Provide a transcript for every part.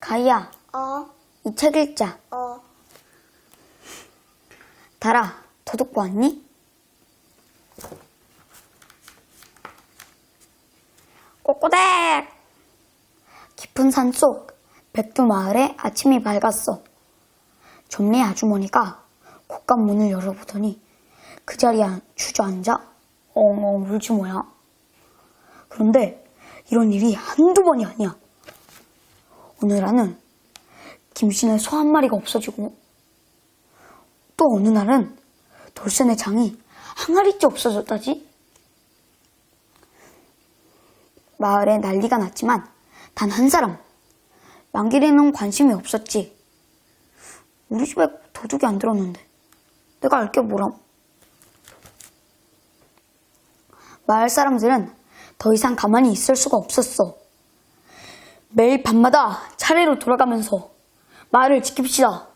가희야, 이 책 읽자. 달아, 도둑 보았니? 꼬꼬댁! 깊은 산속 백두 마을에 아침이 밝았어. 점례 아주머니가 곶감 문을 열어보더니 그 자리에 주저앉아 엉엉 울지 뭐야. 그런데 이런 일이 한두 번이 아니야. 어느 날은 김씨네 소 한 마리가 없어지고 또 어느 날은 돌쇠네 장이 항아리째 없어졌다지. 마을에 난리가 났지만 단 한 사람, 만길이는 관심이 없었지. 우리 집에 도둑이 안 들었는데 내가 알게 뭐람. 마을 사람들은 더 이상 가만히 있을 수가 없었어. 매일 밤마다 차례로 돌아가면서 마을을 지킵시다.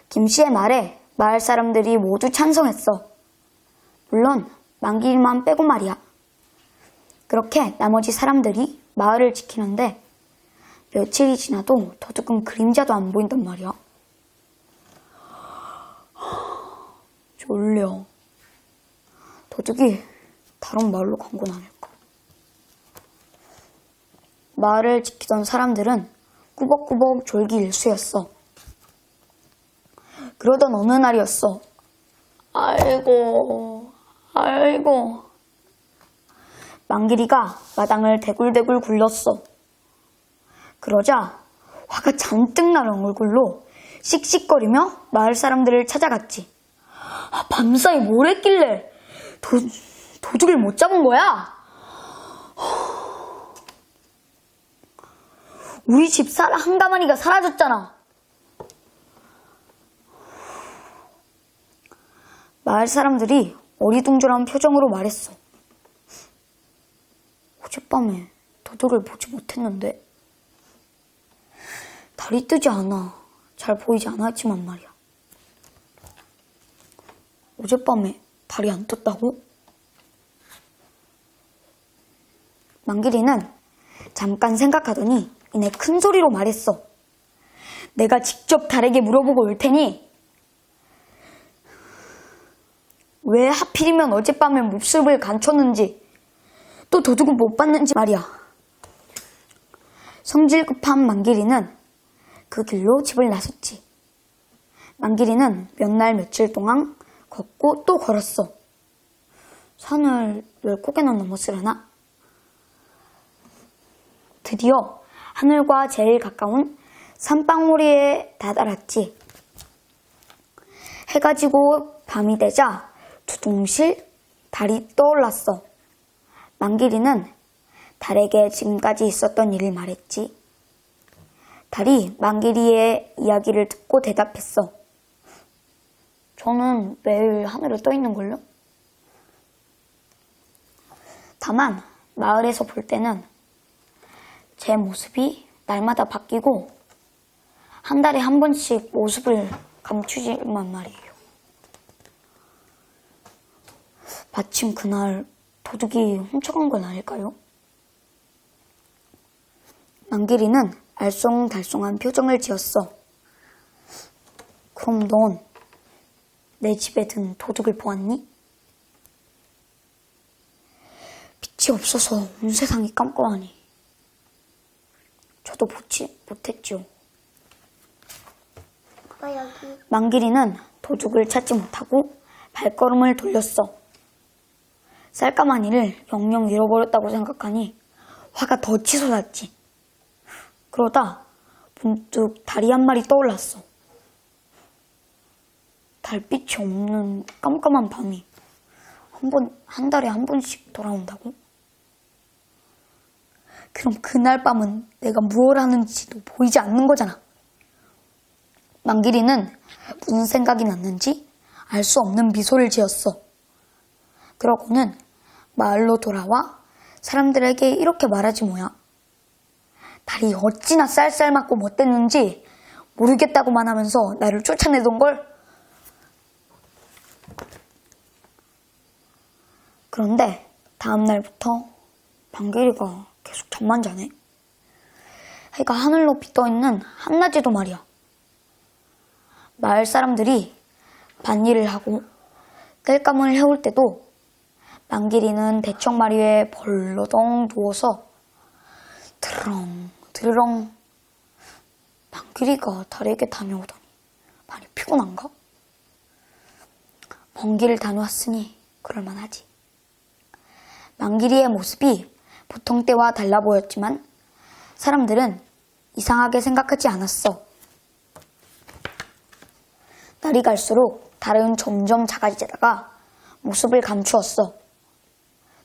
김씨의 말에 마을 사람들이 모두 찬성했어. 물론 만길이만 빼고 말이야. 그렇게 나머지 사람들이 마을을 지키는데 며칠이 지나도 도둑은 그림자도 안 보인단 말이야. 졸려. 도둑이 다른 마을로 간 건 아닐까. 마을을 지키던 사람들은 꾸벅꾸벅 졸기 일쑤였어. 그러던 어느 날이었어. 아이고. 만길이가 마당을 대굴대굴 굴렀어. 그러자 화가 잔뜩 나는 얼굴로 씩씩거리며 마을 사람들을 찾아갔지. 밤사이 뭘 했길래 도둑을 못 잡은 거야? 우리 집 한 가마니가 사라졌잖아. 마을 사람들이 어리둥절한 표정으로 말했어. 어젯밤에 도둑을 보지 못했는데 달이 뜨지 않아 잘 보이지 않았지만 말이야. 어젯밤에 달이 안 떴다고? 만길이는 잠깐 생각하더니 이내 큰 소리로 말했어. 내가 직접 달에게 물어보고 올 테니 왜 하필이면 어젯밤에 몹습을 감췄는지 또 도둑은 못 봤는지 말이야. 성질 급한 만길이는 그 길로 집을 나섰지. 만길이는 몇 날 며칠 동안 걷고 또 걸었어. 산을 10고개나 넘었으려나? 드디어 하늘과 제일 가까운 산방울이에 다다랐지. 해가 지고 밤이 되자 두둥실 달이 떠올랐어. 만길이는 달에게 지금까지 있었던 일을 말했지. 달이 만길이의 이야기를 듣고 대답했어. 저는 매일 하늘에 떠 있는걸요? 다만 마을에서 볼 때는 제 모습이 날마다 바뀌고 한 달에 한 번씩 모습을 감추지만 말이에요. 마침 그날 도둑이 훔쳐간 건 아닐까요? 만길이는 알쏭달쏭한 표정을 지었어. 그럼 넌 내 집에 든 도둑을 보았니? 빛이 없어서 온 세상이 깜깜하니 저도 보지 못했죠. 만길이는 도둑을 찾지 못하고 발걸음을 돌렸어. 쌀까마니를 영영 잃어버렸다고 생각하니 화가 더 치솟았지. 그러다 문득 달이 한 마리 떠올랐어. 달빛이 없는 깜깜한 밤이 한 달에 한 번씩 돌아온다고? 그럼 그날 밤은 내가 무엇을 하는지도 보이지 않는 거잖아. 만길이는 무슨 생각이 났는지 알 수 없는 미소를 지었어. 그러고는 마을로 돌아와 사람들에게 이렇게 말하지 뭐야. 달이 어찌나 쌀쌀맞고 못됐는지 모르겠다고만 하면서 나를 쫓아내던 걸. 그런데 다음 날부터 망길이가 계속 잠만 자네. 해가 하늘 높이 떠있는 한낮에도 말이야. 마을 사람들이 밭일을 하고 땔감을 해올 때도 망길이는 대청마리 위에 벌러덩 누워서 드르렁 드르렁. 망길이가 다리에게 다녀오더니 많이 피곤한가? 먼 길을 다녀왔으니 그럴만하지. 망길이의 모습이 보통 때와 달라 보였지만 사람들은 이상하게 생각하지 않았어. 날이 갈수록 달은 점점 작아지다가 모습을 감추었어.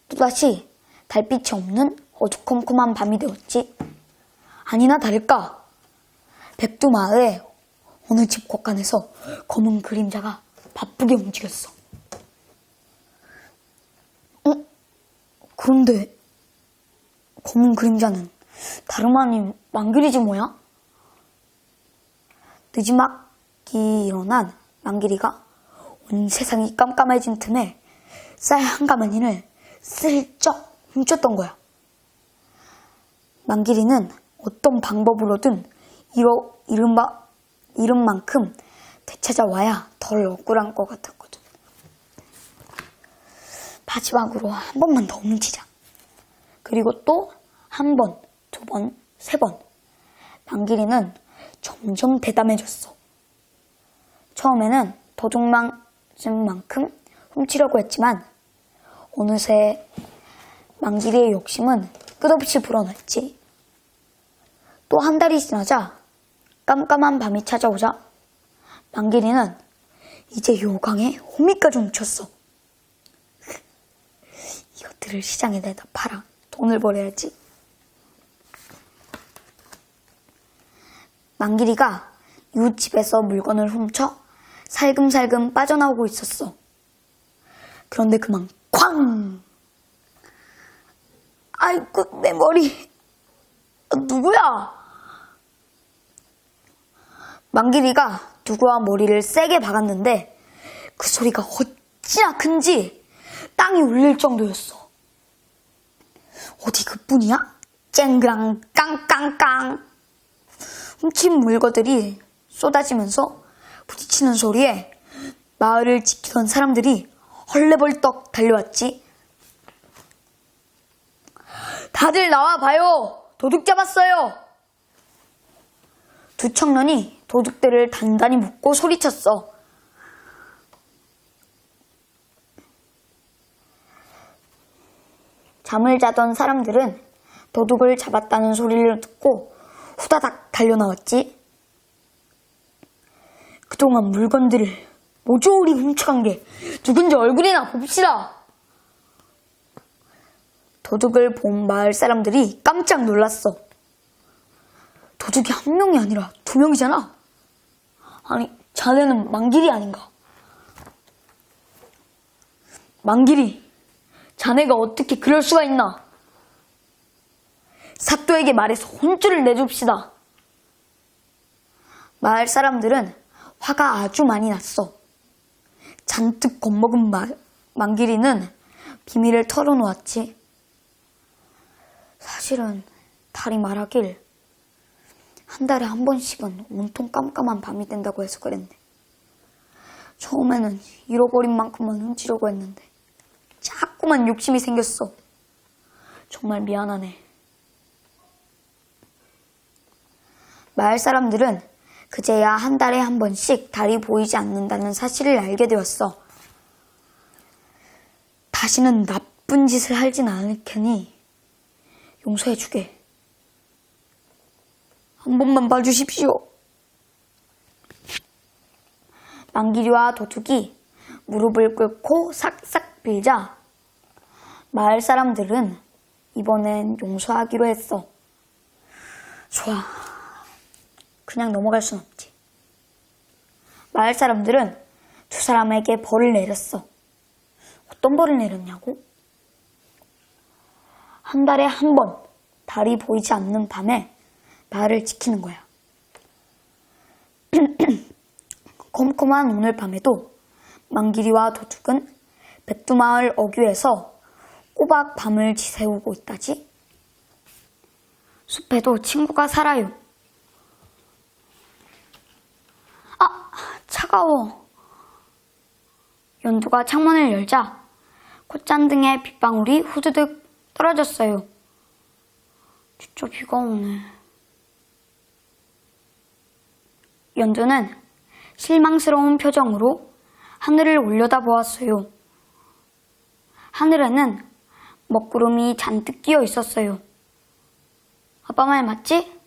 또다시 달빛이 없는 어두컴컴한 밤이 되었지. 아니나 다를까 백두마을의 어느 집 곳간에서 검은 그림자가 바쁘게 움직였어. 그런데 검은 그림자는 다름 아닌 망길이지 뭐야? 늦지막이 일어난 망길이가 온 세상이 깜깜해진 틈에 쌀 한 가마니를 슬쩍 훔쳤던 거야. 망길이는 어떤 방법으로든 이른 만큼 되찾아와야 덜 억울한 것 같았거든. 마지막으로 한 번만 더 훔치자. 그리고 또 한 번, 두 번, 세 번. 망길이는 점점 대담해졌어. 처음에는 도둑만큼 훔치려고 했지만 어느새 망길이의 욕심은 끝없이 불어났지. 또 한 달이 지나자 깜깜한 밤이 찾아오자 망길이는 이제 요강에 호미까지 훔쳤어. 이것들을 시장에 내다 팔아 돈을 벌어야지. 망길이가 이웃집에서 물건을 훔쳐 살금살금 빠져나오고 있었어. 그런데 그만 쾅! 아이고 내 머리. 누구야? 망길이가 누구와 머리를 세게 박았는데 그 소리가 어찌나 큰지 땅이 울릴 정도였어. 어디 그뿐이야? 쨍그랑 깡깡깡. 훔친 물건들이 쏟아지면서 부딪히는 소리에 마을을 지키던 사람들이 헐레벌떡 달려왔지. 다들 나와봐요. 도둑 잡았어요. 두 청년이 도둑들을 단단히 묶고 소리쳤어. 잠을 자던 사람들은 도둑을 잡았다는 소리를 듣고 후다닥 달려나왔지. 그동안 물건들을 모조리 훔쳐간 게 누군지 얼굴이나 봅시다. 도둑을 본 마을 사람들이 깜짝 놀랐어. 도둑이 한 명이 아니라 두 명이잖아. 아니, 자네는 망길이 아닌가? 망길이, 자네가 어떻게 그럴 수가 있나? 사또에게 말해서 혼쭐을 내줍시다. 마을 사람들은 화가 아주 많이 났어. 잔뜩 겁먹은 망길이는 비밀을 털어놓았지. 사실은 달이 말하길 한 달에 한 번씩은 온통 깜깜한 밤이 된다고 해서 그랬네. 처음에는 잃어버린 만큼만 훔치려고 했는데 자꾸만 욕심이 생겼어. 정말 미안하네. 마을 사람들은 그제야 한 달에 한 번씩 달이 보이지 않는다는 사실을 알게 되었어. 다시는 나쁜 짓을 하진 않을 테니 용서해주게. 한 번만 봐주십시오. 망길이와 도둑이 무릎을 꿇고 싹싹 빌자 마을 사람들은 이번엔 용서하기로 했어. 좋아. 그냥 넘어갈 순 없지. 마을 사람들은 두 사람에게 벌을 내렸어. 어떤 벌을 내렸냐고? 한 달에 한 번 달이 보이지 않는 밤에 마을을 지키는 거야. 컴컴한 오늘 밤에도 망길이와 도둑은 백두마을 어귀에서 꼬박 밤을 지새우고 있다지? 숲에도 친구가 살아요. 아, 차가워. 연두가 창문을 열자 콧잔등에 빗방울이 후두둑 떨어졌어요. 진짜 비가 오네. 연두는 실망스러운 표정으로 하늘을 올려다보았어요. 하늘에는 먹구름이 잔뜩 끼어 있었어요. 아빠 말 맞지?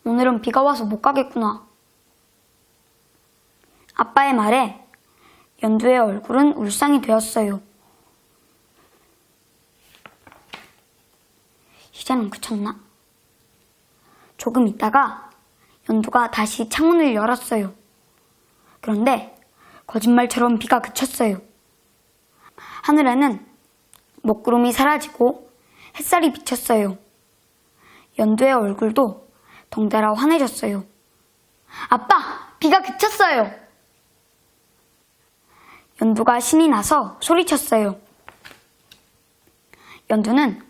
오늘은 비가 와서 못 가겠구나. 아빠의 말에 연두의 얼굴은 울상이 되었어요. 이제는 그쳤나? 조금 있다가 연두가 다시 창문을 열었어요. 그런데 거짓말처럼 비가 그쳤어요. 하늘에는 먹구름이 사라지고 햇살이 비쳤어요. 연두의 얼굴도 덩달아 환해졌어요. 아빠! 비가 그쳤어요! 연두가 신이 나서 소리쳤어요. 연두는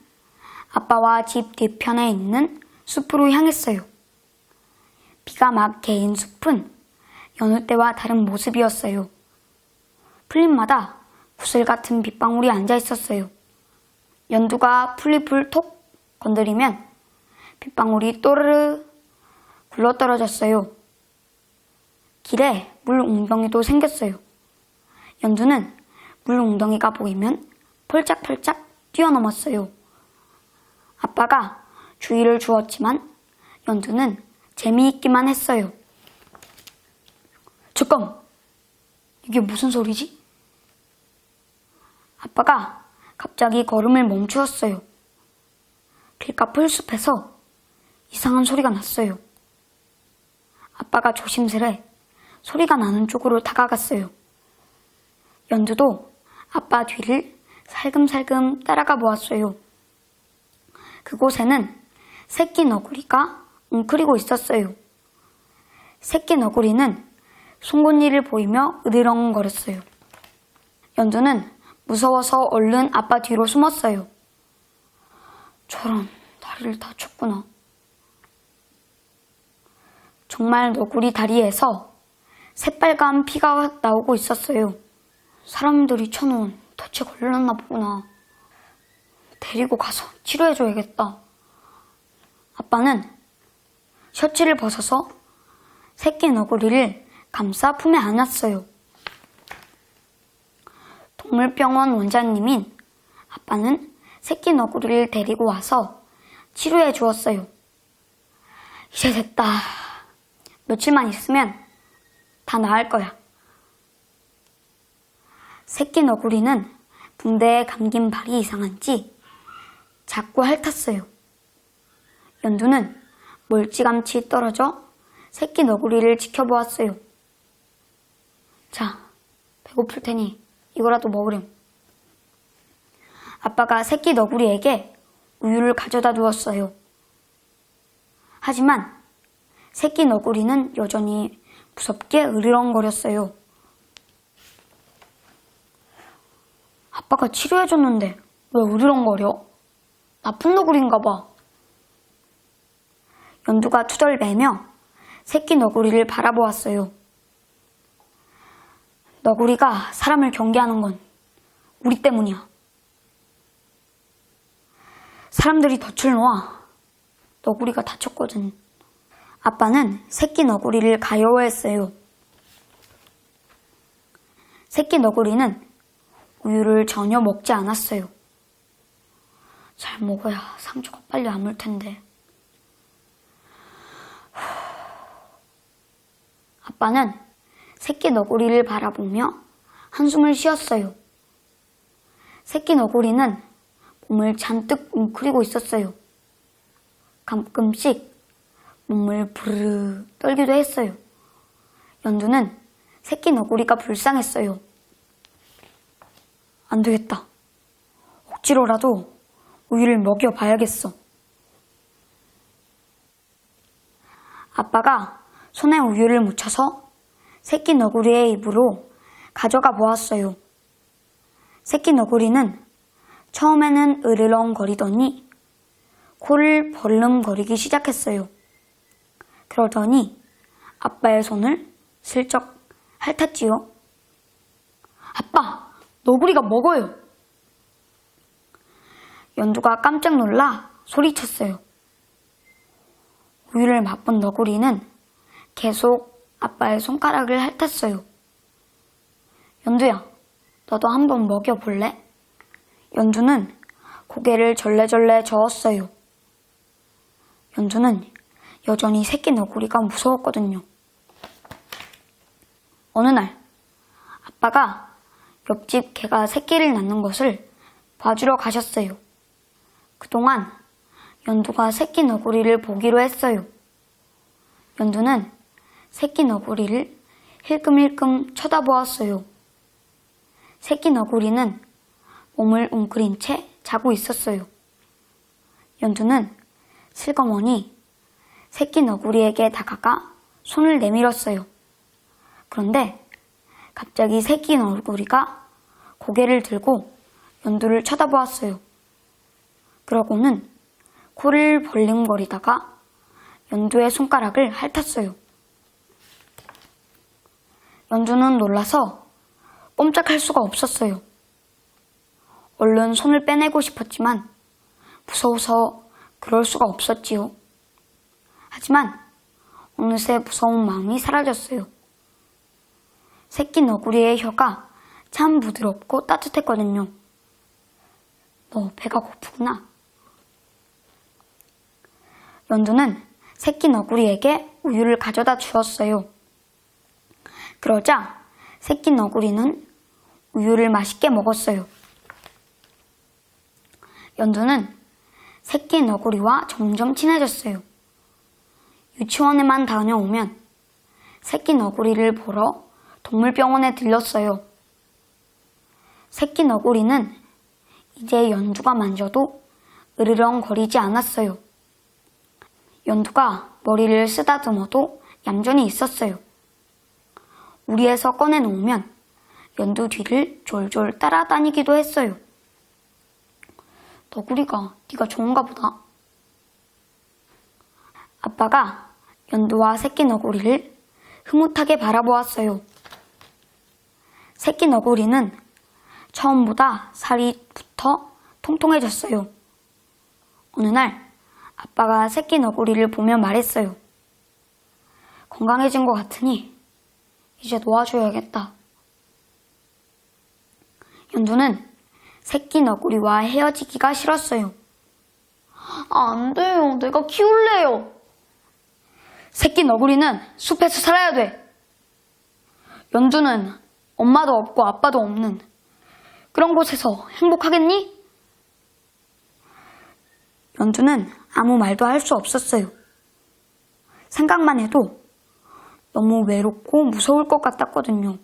아빠와 집 뒤편에 있는 숲으로 향했어요. 비가 막 개인 숲은 여느 때와 다른 모습이었어요. 풀잎마다 구슬 같은 빗방울이 앉아 있었어요. 연두가 풀잎을 톡 건드리면 빗방울이 또르르 굴러떨어졌어요. 길에 물 웅덩이도 생겼어요. 연두는 물 웅덩이가 보이면 펄짝펄짝 뛰어넘었어요. 아빠가 주의를 주었지만 연두는 재미있기만 했어요. 잠깐! 이게 무슨 소리지? 아빠가 갑자기 걸음을 멈추었어요. 길가 풀숲에서 이상한 소리가 났어요. 아빠가 조심스레 소리가 나는 쪽으로 다가갔어요. 연두도 아빠 뒤를 살금살금 따라가 보았어요. 그곳에는 새끼 너구리가 웅크리고 있었어요. 새끼 너구리는 송곳니를 보이며 으드렁거렸어요. 연두는 무서워서 얼른 아빠 뒤로 숨었어요. 저런, 다리를 다쳤구나. 정말 너구리 다리에서 새빨간 피가 나오고 있었어요. 사람들이 쳐놓은 덫에 걸렸나 보구나. 데리고 가서 치료해줘야겠다. 아빠는 셔츠를 벗어서 새끼 너구리를 감싸 품에 안았어요. 동물병원 원장님인 아빠는 새끼 너구리를 데리고 와서 치료해 주었어요. 이제 됐다. 며칠만 있으면 다 나을 거야. 새끼 너구리는 붕대에 감긴 발이 이상한지 자꾸 핥았어요. 연두는 멀찌감치 떨어져 새끼 너구리를 지켜보았어요. 자, 배고플 테니 이거라도 먹으렴. 아빠가 새끼 너구리에게 우유를 가져다 두었어요. 하지만 새끼 너구리는 여전히 무섭게 으르렁거렸어요. 아빠가 치료해줬는데 왜 으르렁거려? 나쁜 너구리인가 봐. 연두가 투덜대며 새끼 너구리를 바라보았어요. 너구리가 사람을 경계하는 건 우리 때문이야. 사람들이 덫을 놓아 너구리가 다쳤거든. 아빠는 새끼 너구리를 가여워했어요. 새끼 너구리는 우유를 전혀 먹지 않았어요. 잘 먹어야 상처가 빨리 아물 텐데. 아빠는 새끼 너구리를 바라보며 한숨을 쉬었어요. 새끼 너구리는 몸을 잔뜩 웅크리고 있었어요. 가끔씩 몸을 부르르 떨기도 했어요. 연두는 새끼 너구리가 불쌍했어요. 안 되겠다. 억지로라도 우유를 먹여봐야겠어. 아빠가 손에 우유를 묻혀서 새끼 너구리의 입으로 가져가 보았어요. 새끼 너구리는 처음에는 으르렁거리더니 코를 벌름거리기 시작했어요. 그러더니 아빠의 손을 슬쩍 핥았지요. 아빠, 너구리가 먹어요. 연두가 깜짝 놀라 소리쳤어요. 우유를 맛본 너구리는 계속 아빠의 손가락을 핥았어요. 연두야, 너도 한번 먹여볼래? 연두는 고개를 절레절레 저었어요. 연두는 여전히 새끼 너구리가 무서웠거든요. 어느 날 아빠가 옆집 개가 새끼를 낳는 것을 봐주러 가셨어요. 그동안 연두가 새끼 너구리를 보기로 했어요. 연두는 새끼 너구리를 힐끔힐끔 쳐다보았어요. 새끼 너구리는 몸을 웅크린 채 자고 있었어요. 연두는 슬그머니 새끼 너구리에게 다가가 손을 내밀었어요. 그런데 갑자기 새끼 너구리가 고개를 들고 연두를 쳐다보았어요. 그러고는 코를 벌림거리다가 연두의 손가락을 핥았어요. 연두는 놀라서 꼼짝할 수가 없었어요. 얼른 손을 빼내고 싶었지만 무서워서 그럴 수가 없었지요. 하지만 어느새 무서운 마음이 사라졌어요. 새끼 너구리의 혀가 참 부드럽고 따뜻했거든요. 너 배가 고프구나. 연두는 새끼 너구리에게 우유를 가져다 주었어요. 그러자 새끼 너구리는 우유를 맛있게 먹었어요. 연두는 새끼 너구리와 점점 친해졌어요. 유치원에만 다녀오면 새끼 너구리를 보러 동물병원에 들렀어요. 새끼 너구리는 이제 연두가 만져도 으르렁거리지 않았어요. 연두가 머리를 쓰다듬어도 얌전히 있었어요. 우리에서 꺼내놓으면 연두 뒤를 졸졸 따라다니기도 했어요. 너구리가 네가 좋은가 보다. 아빠가 연두와 새끼 너구리를 흐뭇하게 바라보았어요. 새끼 너구리는 처음보다 살이 붙어 통통해졌어요. 어느 날 아빠가 새끼 너구리를 보며 말했어요. 건강해진 것 같으니 이제 놓아줘야겠다. 연두는 새끼 너구리와 헤어지기가 싫었어요. 안 돼요. 내가 키울래요. 새끼 너구리는 숲에서 살아야 돼. 연두는 엄마도 없고 아빠도 없는 그런 곳에서 행복하겠니? 연두는 아무 말도 할 수 없었어요. 생각만 해도 너무 외롭고 무서울 것 같았거든요.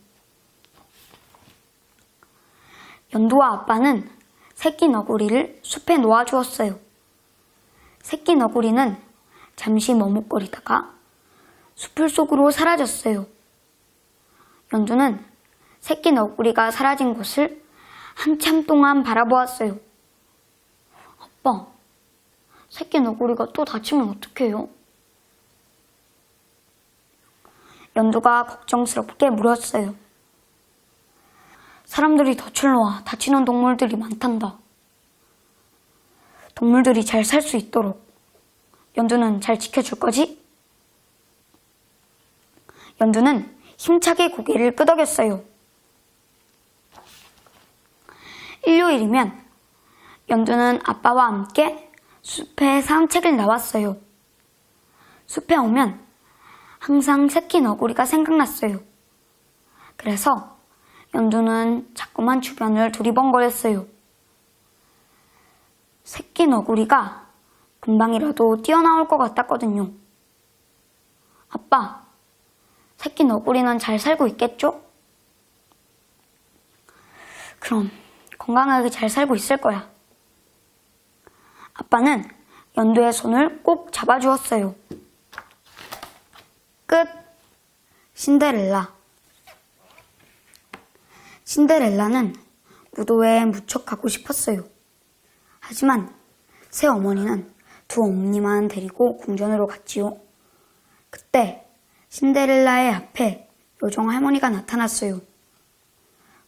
연두와 아빠는 새끼 너구리를 숲에 놓아주었어요. 새끼 너구리는 잠시 머뭇거리다가 숲을 속으로 사라졌어요. 연두는 새끼 너구리가 사라진 곳을 한참 동안 바라보았어요. 아빠, 새끼 너구리가 또 다치면 어떡해요? 연두가 걱정스럽게 물었어요. 사람들이 덫을 놓아 다치는 동물들이 많단다. 동물들이 잘 살 수 있도록 연두는 잘 지켜줄 거지? 연두는 힘차게 고개를 끄덕였어요. 일요일이면 연두는 아빠와 함께 숲에 산책을 나왔어요. 숲에 오면 항상 새끼 너구리가 생각났어요. 그래서 연두는 자꾸만 주변을 두리번거렸어요. 새끼 너구리가 금방이라도 뛰어나올 것 같았거든요. 아빠, 새끼 너구리는 잘 살고 있겠죠? 그럼 건강하게 잘 살고 있을 거야. 아빠는 연두의 손을 꼭 잡아주었어요. 끝. 신데렐라. 신데렐라는 무도회에 무척 가고 싶었어요. 하지만 새 어머니는 두 어머니만 데리고 궁전으로 갔지요. 그때 신데렐라의 앞에 요정 할머니가 나타났어요.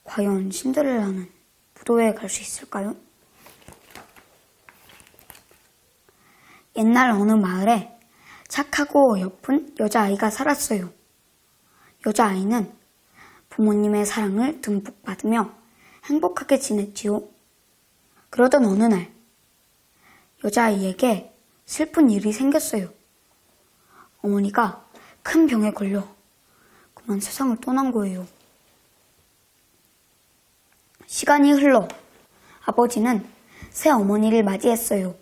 과연 신데렐라는 무도회에 갈 수 있을까요? 옛날 어느 마을에 착하고 예쁜 여자아이가 살았어요. 여자아이는 부모님의 사랑을 듬뿍 받으며 행복하게 지냈지요. 그러던 어느 날 여자아이에게 슬픈 일이 생겼어요. 어머니가 큰 병에 걸려 그만 세상을 떠난 거예요. 시간이 흘러 아버지는 새 어머니를 맞이했어요.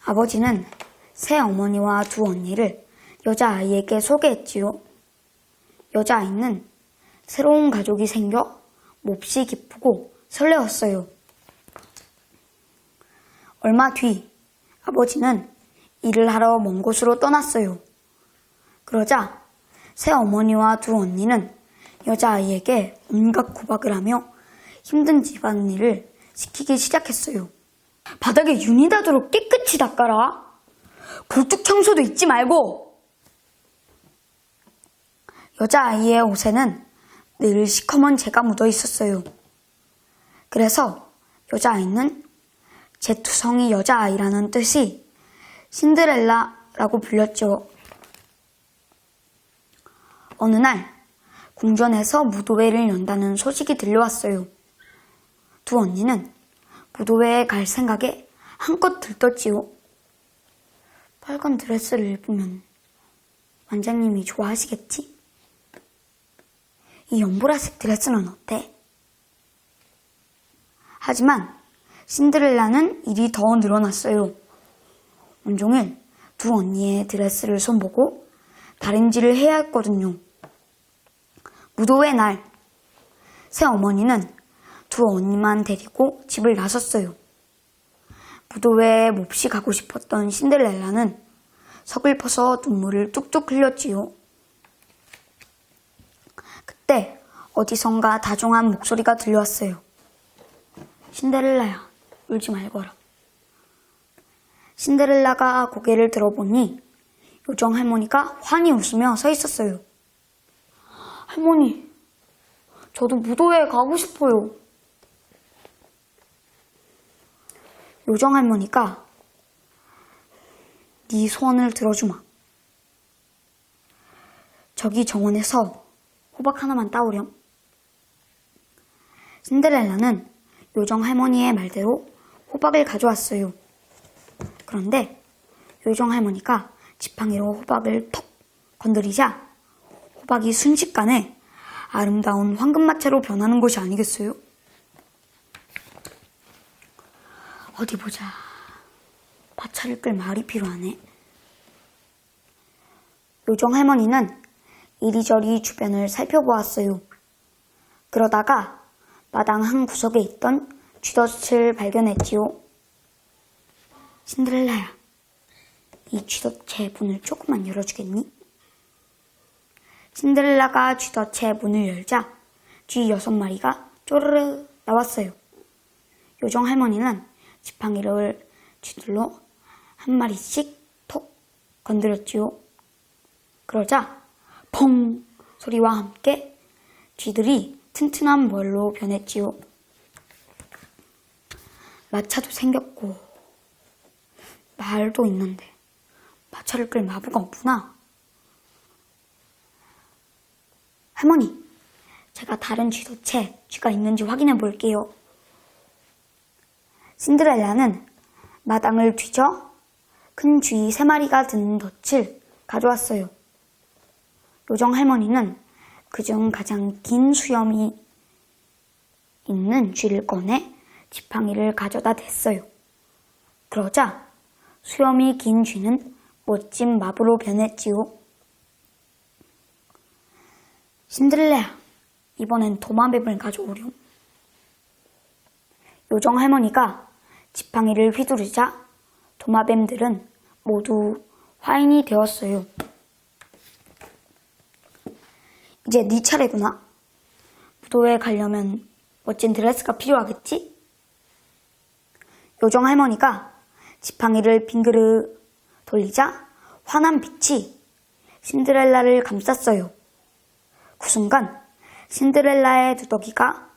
아버지는 새 어머니와 두 언니를 여자아이에게 소개했지요. 여자아이는 새로운 가족이 생겨 몹시 기쁘고 설레었어요. 얼마 뒤 아버지는 일을 하러 먼 곳으로 떠났어요. 그러자 새 어머니와 두 언니는 여자아이에게 온갖 구박을 하며 힘든 집안일을 시키기 시작했어요. 바닥에 윤이 닿도록 깨끗이 닦아라. 굴뚝 청소도 잊지 말고. 여자아이의 옷에는 늘 시커먼 재가 묻어 있었어요. 그래서 여자아이는 제투성이 여자아이라는 뜻이 신데렐라라고 불렸죠. 어느 날 궁전에서 무도회를 연다는 소식이 들려왔어요. 두 언니는 무도회에 갈 생각에 한껏 들떴지요. 빨간 드레스를 입으면 원장님이 좋아하시겠지? 이 연보라색 드레스는 어때? 하지만 신데렐라는 일이 더 늘어났어요. 온종일 두 언니의 드레스를 손보고 다림질을 해야 했거든요. 무도회 날, 새 어머니는 두 언니만 데리고 집을 나섰어요. 무도회에 몹시 가고 싶었던 신데렐라는 서글퍼서 눈물을 뚝뚝 흘렸지요. 그때 어디선가 다정한 목소리가 들려왔어요. 신데렐라야, 울지 말거라. 신데렐라가 고개를 들어보니 요정 할머니가 환히 웃으며 서 있었어요. 할머니, 저도 무도회에 가고 싶어요. 요정 할머니가 네 소원을 들어주마. 저기 정원에서 호박 하나만 따오렴. 신데렐라는 요정 할머니의 말대로 호박을 가져왔어요. 그런데 요정 할머니가 지팡이로 호박을 톡 건드리자 호박이 순식간에 아름다운 황금마차로 변하는 것이 아니겠어요? 어디 보자. 마차를 끌 말이 필요하네. 요정 할머니는 이리저리 주변을 살펴보았어요. 그러다가 마당 한 구석에 있던 쥐덫을 발견했지요. 신데렐라야, 이 쥐덫의 문을 조금만 열어주겠니? 신데렐라가 쥐덫의 문을 열자 쥐 6마리가 쪼르르 나왔어요. 요정 할머니는 지팡이를 쥐들로 한 마리씩 톡 건드렸지요. 그러자 펑 소리와 함께 쥐들이 튼튼한 벌로 변했지요. 마차도 생겼고 말도 있는데 마차를 끌 마부가 없구나. 할머니, 제가 다른 쥐덫에 쥐가 있는지 확인해 볼게요. 신데렐라는 마당을 뒤져 큰 쥐 3마리가 드는 덫을 가져왔어요. 요정 할머니는 그중 가장 긴 수염이 있는 쥐를 꺼내 지팡이를 가져다 댔어요. 그러자 수염이 긴 쥐는 멋진 마부로 변했지요. 신데렐라야, 이번엔 도마뱀을 가져오렴. 요정 할머니가 지팡이를 휘두르자 도마뱀들은 모두 화인이 되었어요. 이제 네 차례구나. 무도회에 가려면 멋진 드레스가 필요하겠지? 요정 할머니가 지팡이를 빙그르 돌리자 환한 빛이 신데렐라를 감쌌어요. 그 순간 신데렐라의 누더기가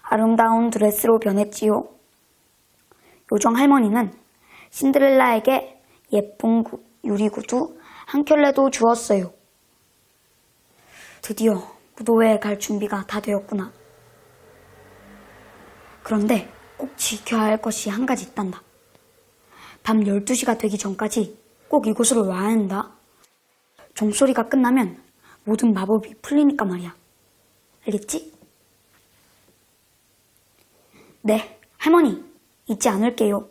아름다운 드레스로 변했지요. 요정 할머니는 신데렐라에게 예쁜 유리구두 한 켤레도 주었어요. 드디어 무도회에 갈 준비가 다 되었구나. 그런데 꼭 지켜야 할 것이 한 가지 있단다. 밤 12시가 되기 전까지 꼭 이곳으로 와야 한다. 종소리가 끝나면 모든 마법이 풀리니까 말이야. 알겠지? 네, 할머니, 잊지 않을게요.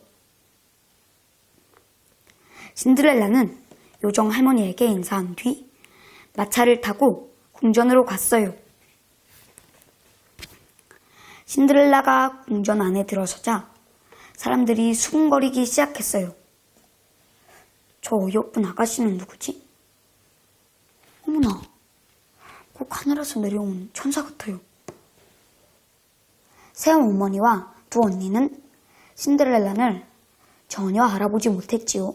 신데렐라는 요정 할머니에게 인사한 뒤 마차를 타고 궁전으로 갔어요. 신데렐라가 궁전 안에 들어서자 사람들이 수군거리기 시작했어요. 저 어이없은 아가씨는 누구지? 어머나, 꼭 하늘에서 내려온 천사 같아요. 새어머니와 두 언니는 신데렐라를 전혀 알아보지 못했지요.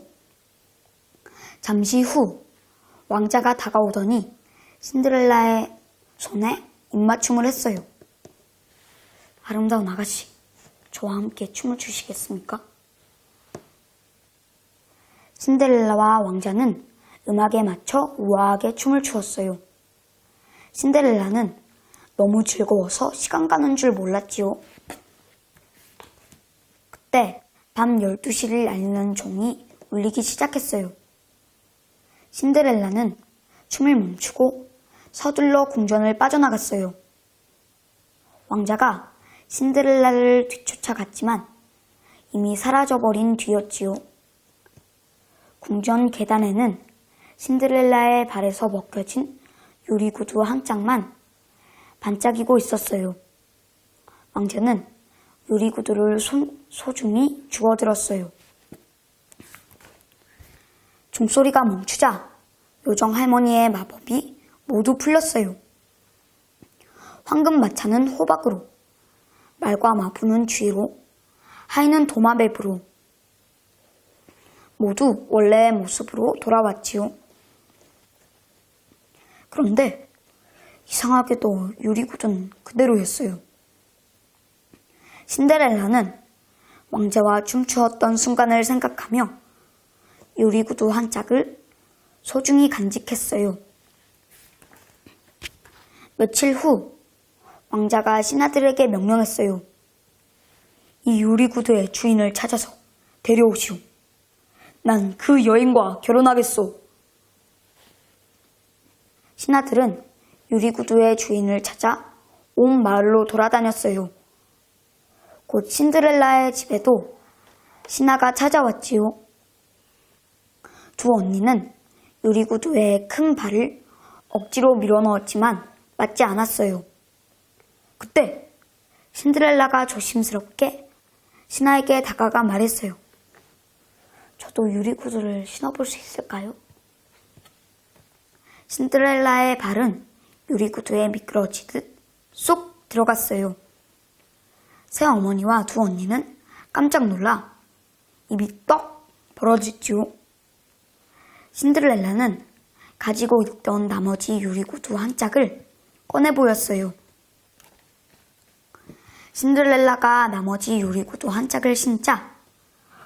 잠시 후 왕자가 다가오더니 신데렐라의 손에 입맞춤을 했어요. 아름다운 아가씨, 저와 함께 춤을 추시겠습니까? 신데렐라와 왕자는 음악에 맞춰 우아하게 춤을 추었어요. 신데렐라는 너무 즐거워서 시간 가는 줄 몰랐지요. 그때 밤 12시를 알리는 종이 울리기 시작했어요. 신데렐라는 춤을 멈추고 서둘러 궁전을 빠져나갔어요. 왕자가 신데렐라를 뒤쫓아갔지만 이미 사라져버린 뒤였지요. 궁전 계단에는 신데렐라의 발에서 벗겨진 유리구두 한 짝만 반짝이고 있었어요. 왕자는 유리구두를 소중히 주워들었어요. 종소리가 멈추자 요정 할머니의 마법이 모두 풀렸어요. 황금 마차는 호박으로, 말과 마부는 쥐로, 하이는 도마뱀으로 모두 원래의 모습으로 돌아왔지요. 그런데 이상하게도 유리구두는 그대로였어요. 신데렐라는 왕자와 춤추었던 순간을 생각하며 유리구두 한 짝을 소중히 간직했어요. 며칠 후 왕자가 신하들에게 명령했어요. 이 유리구두의 주인을 찾아서 데려오시오. 난 그 여인과 결혼하겠소. 신하들은 유리구두의 주인을 찾아 온 마을로 돌아다녔어요. 곧 신데렐라의 집에도 신하가 찾아왔지요. 두 언니는 유리구두의 큰 발을 억지로 밀어넣었지만 맞지 않았어요. 그때 신데렐라가 조심스럽게 신하에게 다가가 말했어요. 저도 유리구두를 신어볼 수 있을까요? 신데렐라의 발은 유리구두에 미끄러지듯 쏙 들어갔어요. 새어머니와 두 언니는 깜짝 놀라 입이 떡 벌어졌지요. 신데렐라는 가지고 있던 나머지 유리구두 한 짝을 꺼내 보였어요. 신데렐라가 나머지 유리구두 한 짝을 신자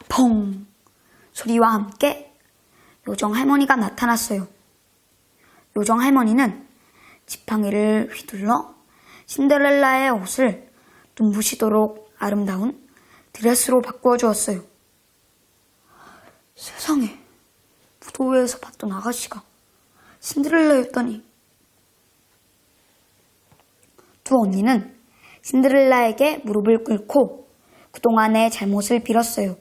펑 소리와 함께 요정 할머니가 나타났어요. 요정 할머니는 지팡이를 휘둘러 신데렐라의 옷을 눈부시도록 아름다운 드레스로 바꾸어 주었어요. 세상에, 무도회에서 봤던 아가씨가 신데렐라였다니. 두 언니는 신데렐라에게 무릎을 꿇고 그동안의 잘못을 빌었어요.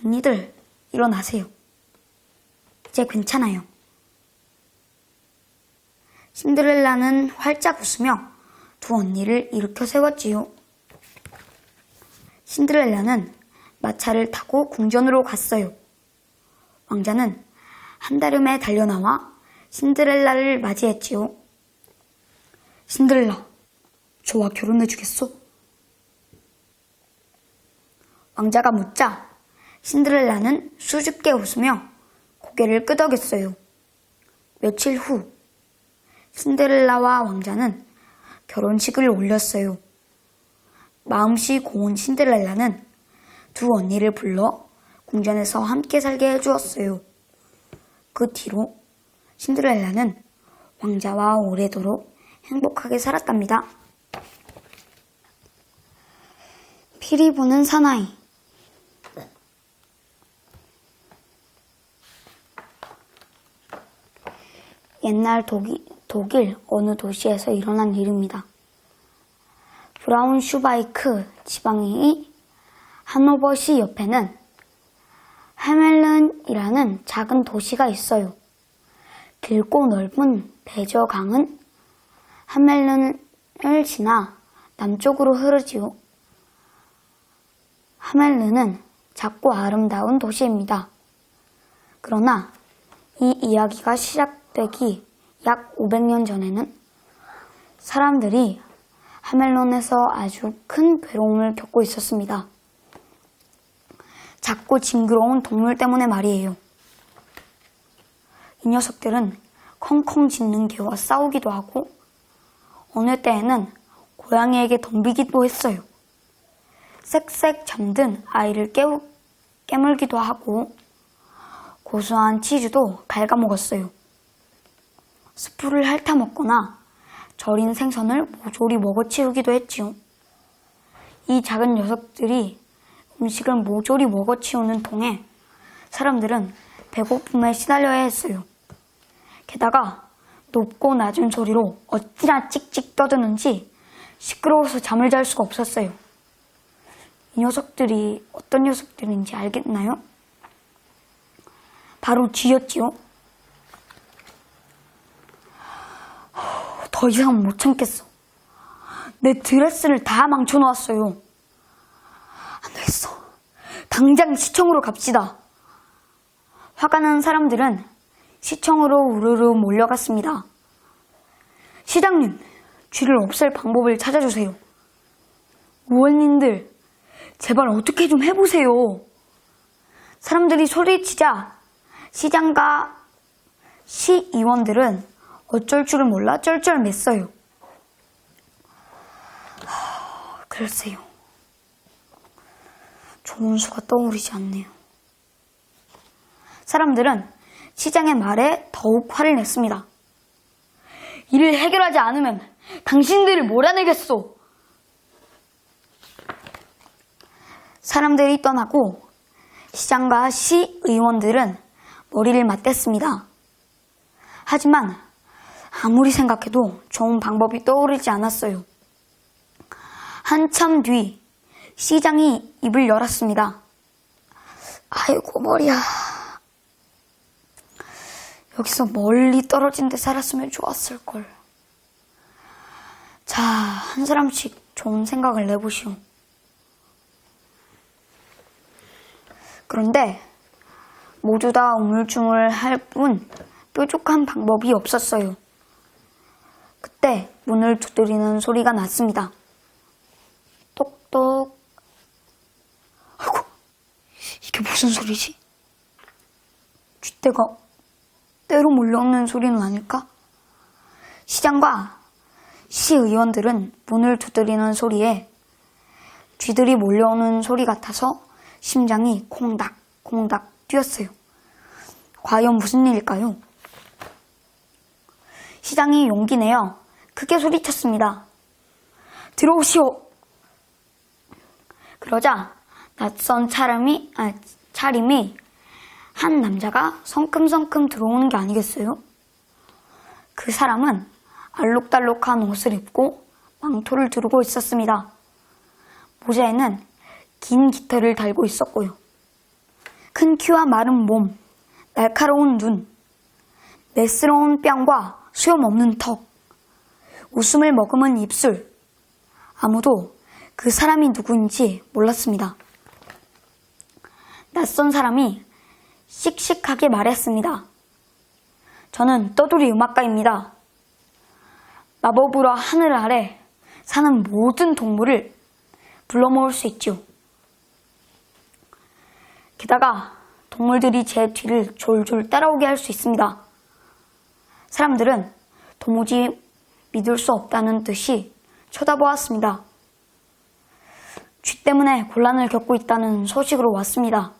언니들, 일어나세요. 이제 괜찮아요. 신데렐라는 활짝 웃으며 두 언니를 일으켜 세웠지요. 신데렐라는 마차를 타고 궁전으로 갔어요. 왕자는 한달음에 달려나와 신데렐라를 맞이했지요. 신데렐라, 저와 결혼해 주겠소? 왕자가 묻자 신데렐라는 수줍게 웃으며 고개를 끄덕였어요. 며칠 후 신데렐라와 왕자는 결혼식을 올렸어요. 마음씨 고운 신데렐라는 두 언니를 불러 궁전에서 함께 살게 해주었어요. 그 뒤로 신데렐라는 왕자와 오래도록 행복하게 살았답니다. 피리 부는 사나이. 옛날 독일 어느 도시에서 일어난 일입니다. 브라운슈바이크 지방의 하노버시 옆에는 헤멜른이라는 작은 도시가 있어요. 길고 넓은 베저강은 하멜른을 지나 남쪽으로 흐르지요. 하멜른은 작고 아름다운 도시입니다. 그러나 이 이야기가 시작되기 약 500년 전에는 사람들이 하멜론에서 아주 큰 괴로움을 겪고 있었습니다. 작고 징그러운 동물 때문에 말이에요. 이 녀석들은 컹컹 짖는 개와 싸우기도 하고 어느 때에는 고양이에게 덤비기도 했어요. 쌕쌕 잠든 아이를 깨물기도 하고 고소한 치즈도 갉아먹었어요. 스프를 핥아먹거나 절인 생선을 모조리 먹어치우기도 했지요. 이 작은 녀석들이 음식을 모조리 먹어치우는 통에 사람들은 배고픔에 시달려야 했어요. 게다가 높고 낮은 소리로 어찌나 찍찍 떠드는지 시끄러워서 잠을 잘 수가 없었어요. 이 녀석들이 어떤 녀석들인지 알겠나요? 바로 쥐였지요. 더 이상 못 참겠어. 내 드레스를 다 망쳐놓았어요. 안 되겠어. 당장 시청으로 갑시다. 화가 난 사람들은 시청으로 우르르 몰려갔습니다. 시장님, 쥐를 없앨 방법을 찾아주세요. 의원님들, 제발 어떻게 좀 해보세요. 사람들이 소리치자 시장과 시의원들은 어쩔 줄을 몰라 쩔쩔맸어요. 글쎄요. 좋은 수가 떠오르지 않네요. 사람들은 시장의 말에 더욱 화를 냈습니다. 이를 해결하지 않으면 당신들을 몰아내겠소. 사람들이 떠나고 시장과 시의원들은 머리를 맞댔습니다. 하지만 아무리 생각해도 좋은 방법이 떠오르지 않았어요. 한참 뒤 시장이 입을 열었습니다. 아이고 머리야. 여기서 멀리 떨어진 데 살았으면 좋았을걸. 자, 한 사람씩 좋은 생각을 내보시오. 그런데 모두 다 우물쭈물 할 뿐 뾰족한 방법이 없었어요. 그때 문을 두드리는 소리가 났습니다. 똑똑. 아이고, 이게 무슨 소리지? 쥐떼가 때로 몰려오는 소리는 아닐까? 시장과 시의원들은 문을 두드리는 소리에 쥐들이 몰려오는 소리 같아서 심장이 콩닥콩닥 뛰었어요. 과연 무슨 일일까요? 시장이 용기 내어 크게 소리쳤습니다. 들어오시오. 그러자 낯선 차림이 한 남자가 성큼성큼 들어오는 게 아니겠어요? 그 사람은 알록달록한 옷을 입고 망토를 두르고 있었습니다. 모자에는 긴 깃털을 달고 있었고요. 큰 키와 마른 몸, 날카로운 눈, 매스러운 뺨과 수염없는 턱, 웃음을 머금은 입술. 아무도 그 사람이 누구인지 몰랐습니다. 낯선 사람이 씩씩하게 말했습니다. 저는 떠돌이 음악가입니다. 마법으로 하늘 아래 사는 모든 동물을 불러 모을 수 있죠. 게다가 동물들이 제 뒤를 졸졸 따라오게 할 수 있습니다. 사람들은 도무지 믿을 수 없다는 듯이 쳐다보았습니다. 쥐 때문에 곤란을 겪고 있다는 소식으로 왔습니다.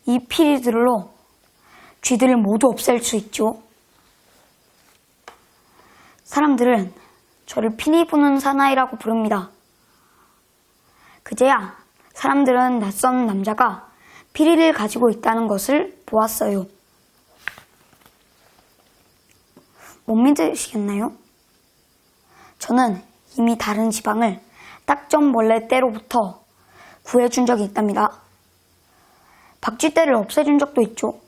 이 피리들로 쥐들을 모두 없앨 수 있죠. 사람들은 저를 피리 부는 사나이라고 부릅니다. 그제야 사람들은 낯선 남자가 피리를 가지고 있다는 것을 보았어요. 못 믿으시겠나요? 저는 이미 다른 지방을 딱정벌레 떼로부터 구해준 적이 있답니다. 박쥐떼를 없애준 적도 있죠.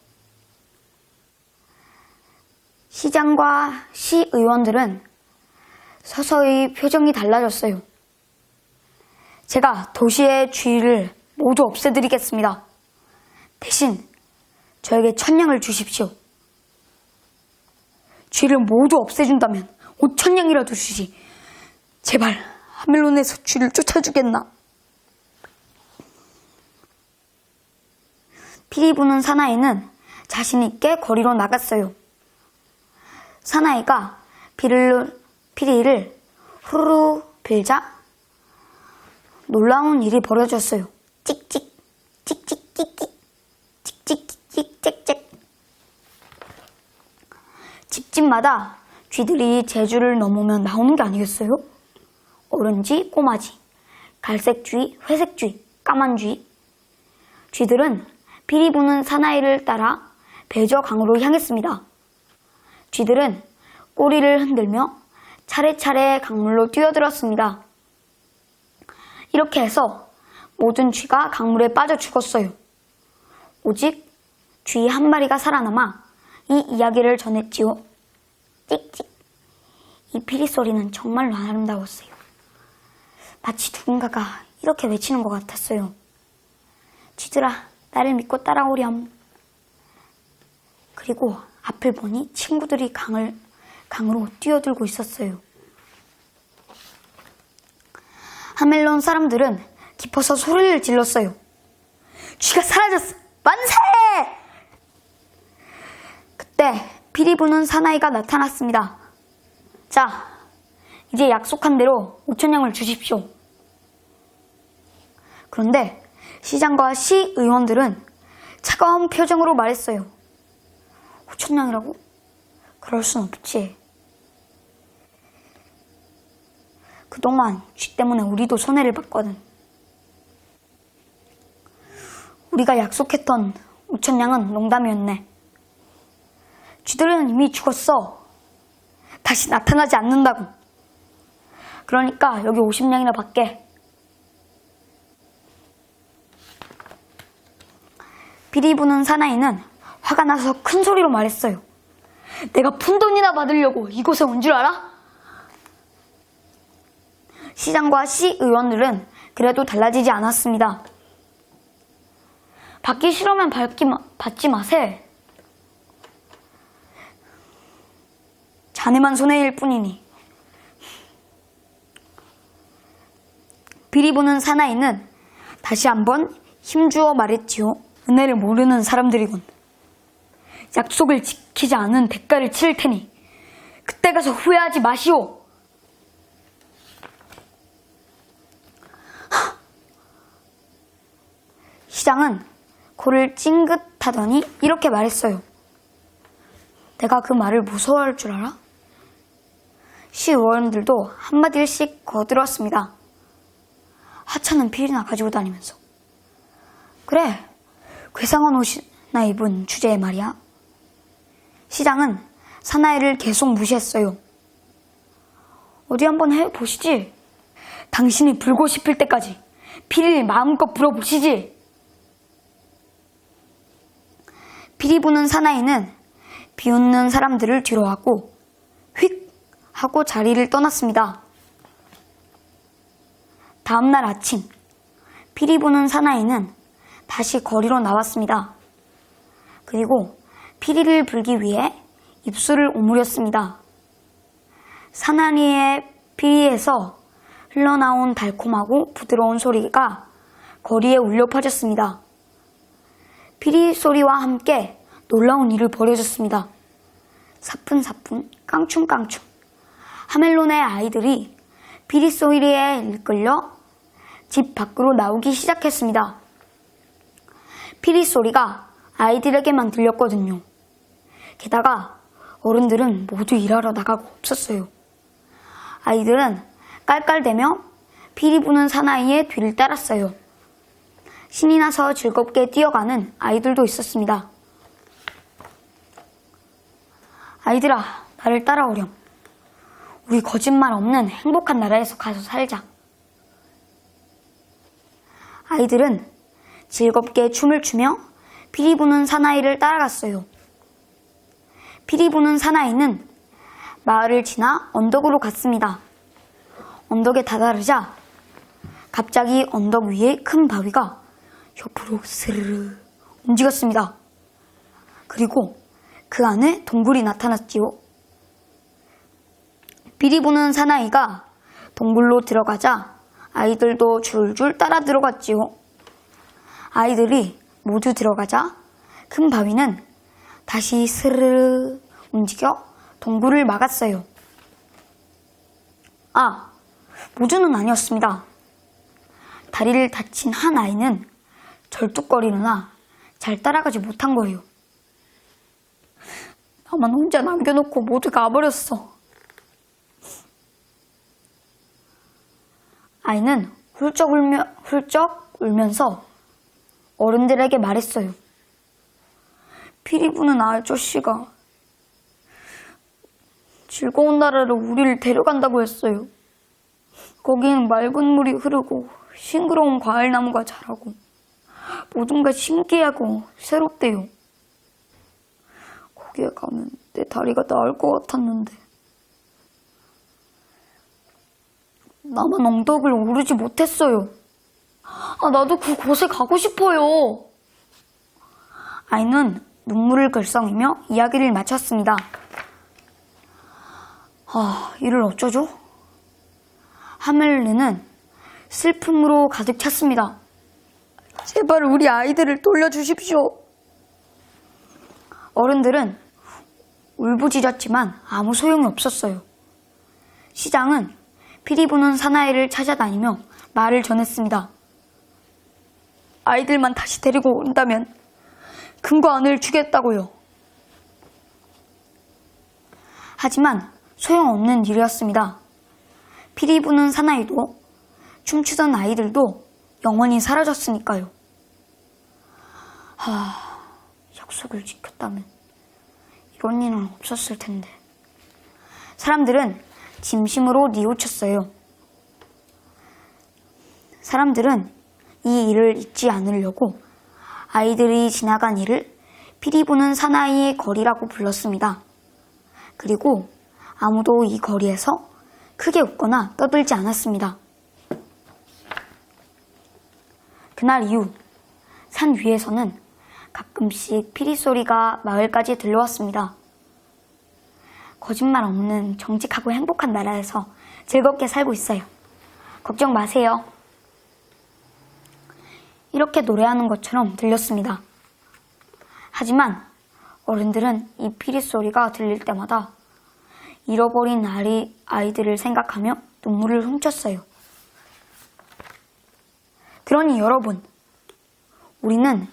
시장과 시의원들은 서서히 표정이 달라졌어요. 제가 도시의 쥐를 모두 없애드리겠습니다. 대신 저에게 1000냥을 주십시오. 쥐를 모두 없애준다면 5000냥이라도 주시. 제발 하멜론에서 쥐를 쫓아주겠나. 피리 부는 사나이는 자신 있게 거리로 나갔어요. 사나이가 피리를 후루루 빌자 놀라운 일이 벌어졌어요. 찍찍 찍찍 찍찍 찍찍 찍찍. 집집마다 쥐들이 제주를 넘으면 나오는 게 아니겠어요? 오렌지, 꼬마쥐, 갈색쥐, 회색쥐, 까만쥐. 쥐들은 피리 부는 사나이를 따라 배저강으로 향했습니다. 쥐들은 꼬리를 흔들며 차례차례 강물로 뛰어들었습니다. 이렇게 해서 모든 쥐가 강물에 빠져 죽었어요. 오직 쥐 한 마리가 살아남아 이 이야기를 전했지요. 찍찍. 이 피리 소리는 정말로 아름다웠어요. 마치 누군가가 이렇게 외치는 것 같았어요. 쥐들아, 나를 믿고 따라오렴. 그리고 앞을 보니 친구들이 강으로 뛰어들고 있었어요. 하멜론 사람들은 기뻐서 소리를 질렀어요. 쥐가 사라졌어! 만세! 그때 피리 부는 사나이가 나타났습니다. 자, 이제 약속한 대로 5000냥을 주십시오. 그런데 시장과 시의원들은 차가운 표정으로 말했어요. 5000냥이라고? 그럴 순 없지. 그동안 쥐 때문에 우리도 손해를 봤거든. 우리가 약속했던 5000냥은 농담이었네. 쥐들은 이미 죽었어. 다시 나타나지 않는다고. 그러니까 여기 50냥이나 받게. 피리 부는 사나이는 화가 나서 큰 소리로 말했어요. 내가 푼돈이나 받으려고 이곳에 온 줄 알아? 시장과 시의원들은 그래도 달라지지 않았습니다. 받기 싫으면 받지 마세. 자네만 손해일 뿐이니. 피리 부는 사나이는 다시 한번 힘주어 말했지요. 은혜를 모르는 사람들이군. 약속을 지키지 않은 대가를 치를 테니 그때 가서 후회하지 마시오. 시장은 코를 찡긋하더니 이렇게 말했어요. 내가 그 말을 무서워할 줄 알아? 시의원들도 한마디씩 거들었습니다. 하찮은 피리나 가지고 다니면서. 그래, 괴상한 옷이나 입은 주제에 말이야. 시장은 사나이를 계속 무시했어요. 어디 한번 해보시지. 당신이 불고 싶을 때까지 피리를 마음껏 불어보시지. 피리 부는 사나이는 비웃는 사람들을 뒤로하고 휙 하고 자리를 떠났습니다. 다음날 아침, 피리 부는 사나이는 다시 거리로 나왔습니다. 그리고 피리를 불기 위해 입술을 오므렸습니다. 사나이의 피리에서 흘러나온 달콤하고 부드러운 소리가 거리에 울려 퍼졌습니다. 피리 소리와 함께 놀라운 일을 벌여졌습니다. 사뿐사뿐, 깡충깡충. 하멜론의 아이들이 피리 소리에 이끌려 집 밖으로 나오기 시작했습니다. 피리 소리가 아이들에게만 들렸거든요. 게다가 어른들은 모두 일하러 나가고 없었어요. 아이들은 깔깔대며 피리 부는 사나이의 뒤를 따랐어요. 신이 나서 즐겁게 뛰어가는 아이들도 있었습니다. 아이들아, 나를 따라오렴. 우리 거짓말 없는 행복한 나라에서 가서 살자. 아이들은 즐겁게 춤을 추며 피리 부는 사나이를 따라갔어요. 피리 부는 사나이는 마을을 지나 언덕으로 갔습니다. 언덕에 다다르자 갑자기 언덕 위에 큰 바위가 옆으로 스르르 움직였습니다. 그리고 그 안에 동굴이 나타났지요. 피리 부는 사나이가 동굴로 들어가자 아이들도 줄줄 따라 들어갔지요. 아이들이 모두 들어가자 큰 바위는 다시 스르르 움직여 동굴을 막았어요. 모두는 아니었습니다. 다리를 다친 한 아이는 절뚝거리느라 잘 따라가지 못한 거예요. 나만 혼자 남겨놓고 모두 가버렸어. 아이는 훌쩍 울면서 어른들에게 말했어요. 피리 부는 아저씨가 즐거운 나라로 우리를 데려간다고 했어요. 거기는 맑은 물이 흐르고 싱그러운 과일나무가 자라고 모든 게 신기하고 새롭대요. 거기에 가면 내 다리가 나을 것 같았는데 나만 엉덩이를 오르지 못했어요. 나도 그곳에 가고 싶어요. 아이는 눈물을 글썽이며 이야기를 마쳤습니다. 이를 어쩌죠? 하멜린은 슬픔으로 가득 찼습니다. 제발 우리 아이들을 돌려주십시오. 어른들은 울부짖었지만 아무 소용이 없었어요. 시장은 피리 부는 사나이를 찾아다니며 말을 전했습니다. 아이들만 다시 데리고 온다면 금과 은을 주겠다고요. 하지만 소용없는 일이었습니다. 피리 부는 사나이도 춤추던 아이들도 영원히 사라졌으니까요. 약속을 지켰다면 이런 일은 없었을 텐데. 사람들은 진심으로 뉘우쳤어요. 사람들은 이 일을 잊지 않으려고 아이들이 지나간 일을 피리 부는 사나이의 거리라고 불렀습니다. 그리고 아무도 이 거리에서 크게 웃거나 떠들지 않았습니다. 그날 이후 산 위에서는 가끔씩 피리 소리가 마을까지 들려왔습니다. 거짓말 없는 정직하고 행복한 나라에서 즐겁게 살고 있어요. 걱정 마세요. 이렇게 노래하는 것처럼 들렸습니다. 하지만 어른들은 이 피리 소리가 들릴 때마다 잃어버린 아이들을 생각하며 눈물을 훔쳤어요. 그러니 여러분, 우리는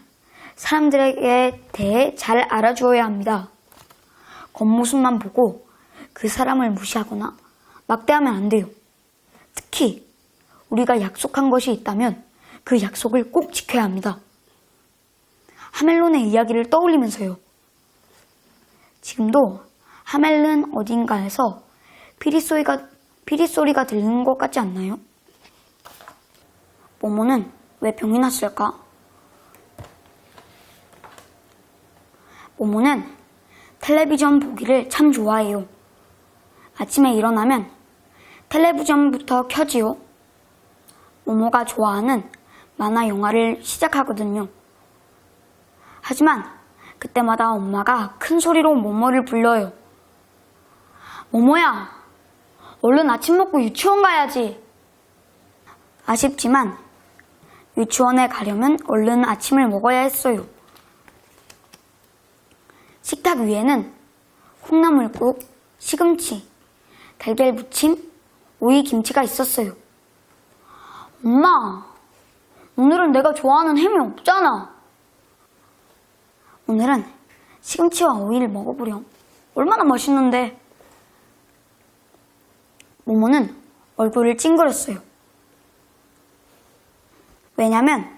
사람들에게 대해 잘 알아주어야 합니다. 겉모습만 보고 그 사람을 무시하거나 막대하면 안 돼요. 특히 우리가 약속한 것이 있다면 그 약속을 꼭 지켜야 합니다. 하멜론의 이야기를 떠올리면서요. 지금도 하멜론 어딘가에서 피리 소리가 들리는 것 같지 않나요? 모모는 왜 병이 났을까? 모모는 텔레비전 보기를 참 좋아해요. 아침에 일어나면 텔레비전부터 켜지요. 모모가 좋아하는 만화 영화를 시작하거든요. 하지만 그때마다 엄마가 큰 소리로 모모를 불러요. 모모야, 얼른 아침 먹고 유치원 가야지. 아쉽지만 유치원에 가려면 얼른 아침을 먹어야 했어요. 식탁 위에는 콩나물국, 시금치, 달걀 무침, 오이 김치가 있었어요. 엄마, 오늘은 내가 좋아하는 햄이 없잖아. 오늘은 시금치와 오이를 먹어보렴. 얼마나 맛있는데. 모모는 얼굴을 찡그렸어요. 왜냐면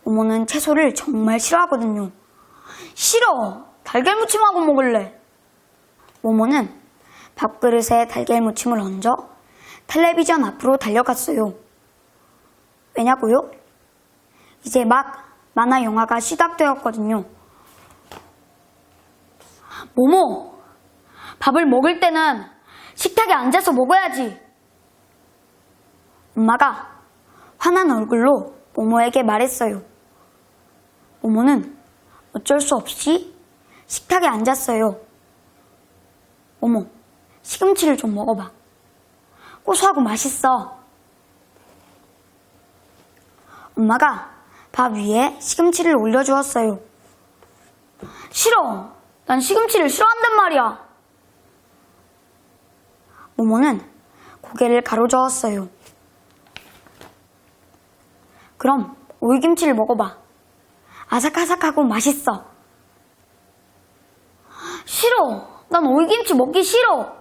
모모는 채소를 정말 싫어하거든요. 싫어! 달걀무침하고 먹을래. 모모는 밥그릇에 달걀무침을 얹어 텔레비전 앞으로 달려갔어요. 왜냐고요? 이제 막 만화 영화가 시작되었거든요. 모모! 밥을 먹을 때는 식탁에 앉아서 먹어야지. 엄마가 화난 얼굴로 모모에게 말했어요. 모모는 어쩔 수 없이 식탁에 앉았어요. 모모, 시금치를 좀 먹어봐. 고소하고 맛있어. 엄마가 밥 위에 시금치를 올려주었어요. 싫어. 난 시금치를 싫어한단 말이야. 모모는 고개를 가로저었어요. 그럼 오이김치를 먹어봐. 아삭아삭하고 맛있어. 싫어. 난 오이김치 먹기 싫어.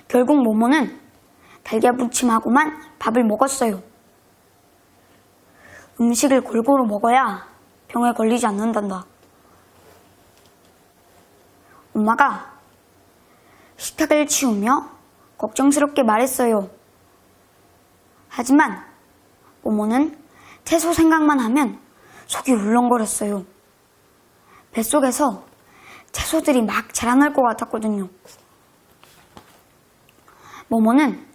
결국 모모는 달걀무침하고만 밥을 먹었어요. 음식을 골고루 먹어야 병에 걸리지 않는단다. 엄마가 식탁을 치우며 걱정스럽게 말했어요. 하지만 모모는 채소 생각만 하면 속이 울렁거렸어요. 뱃속에서 채소들이 막 자라날 것 같았거든요. 모모는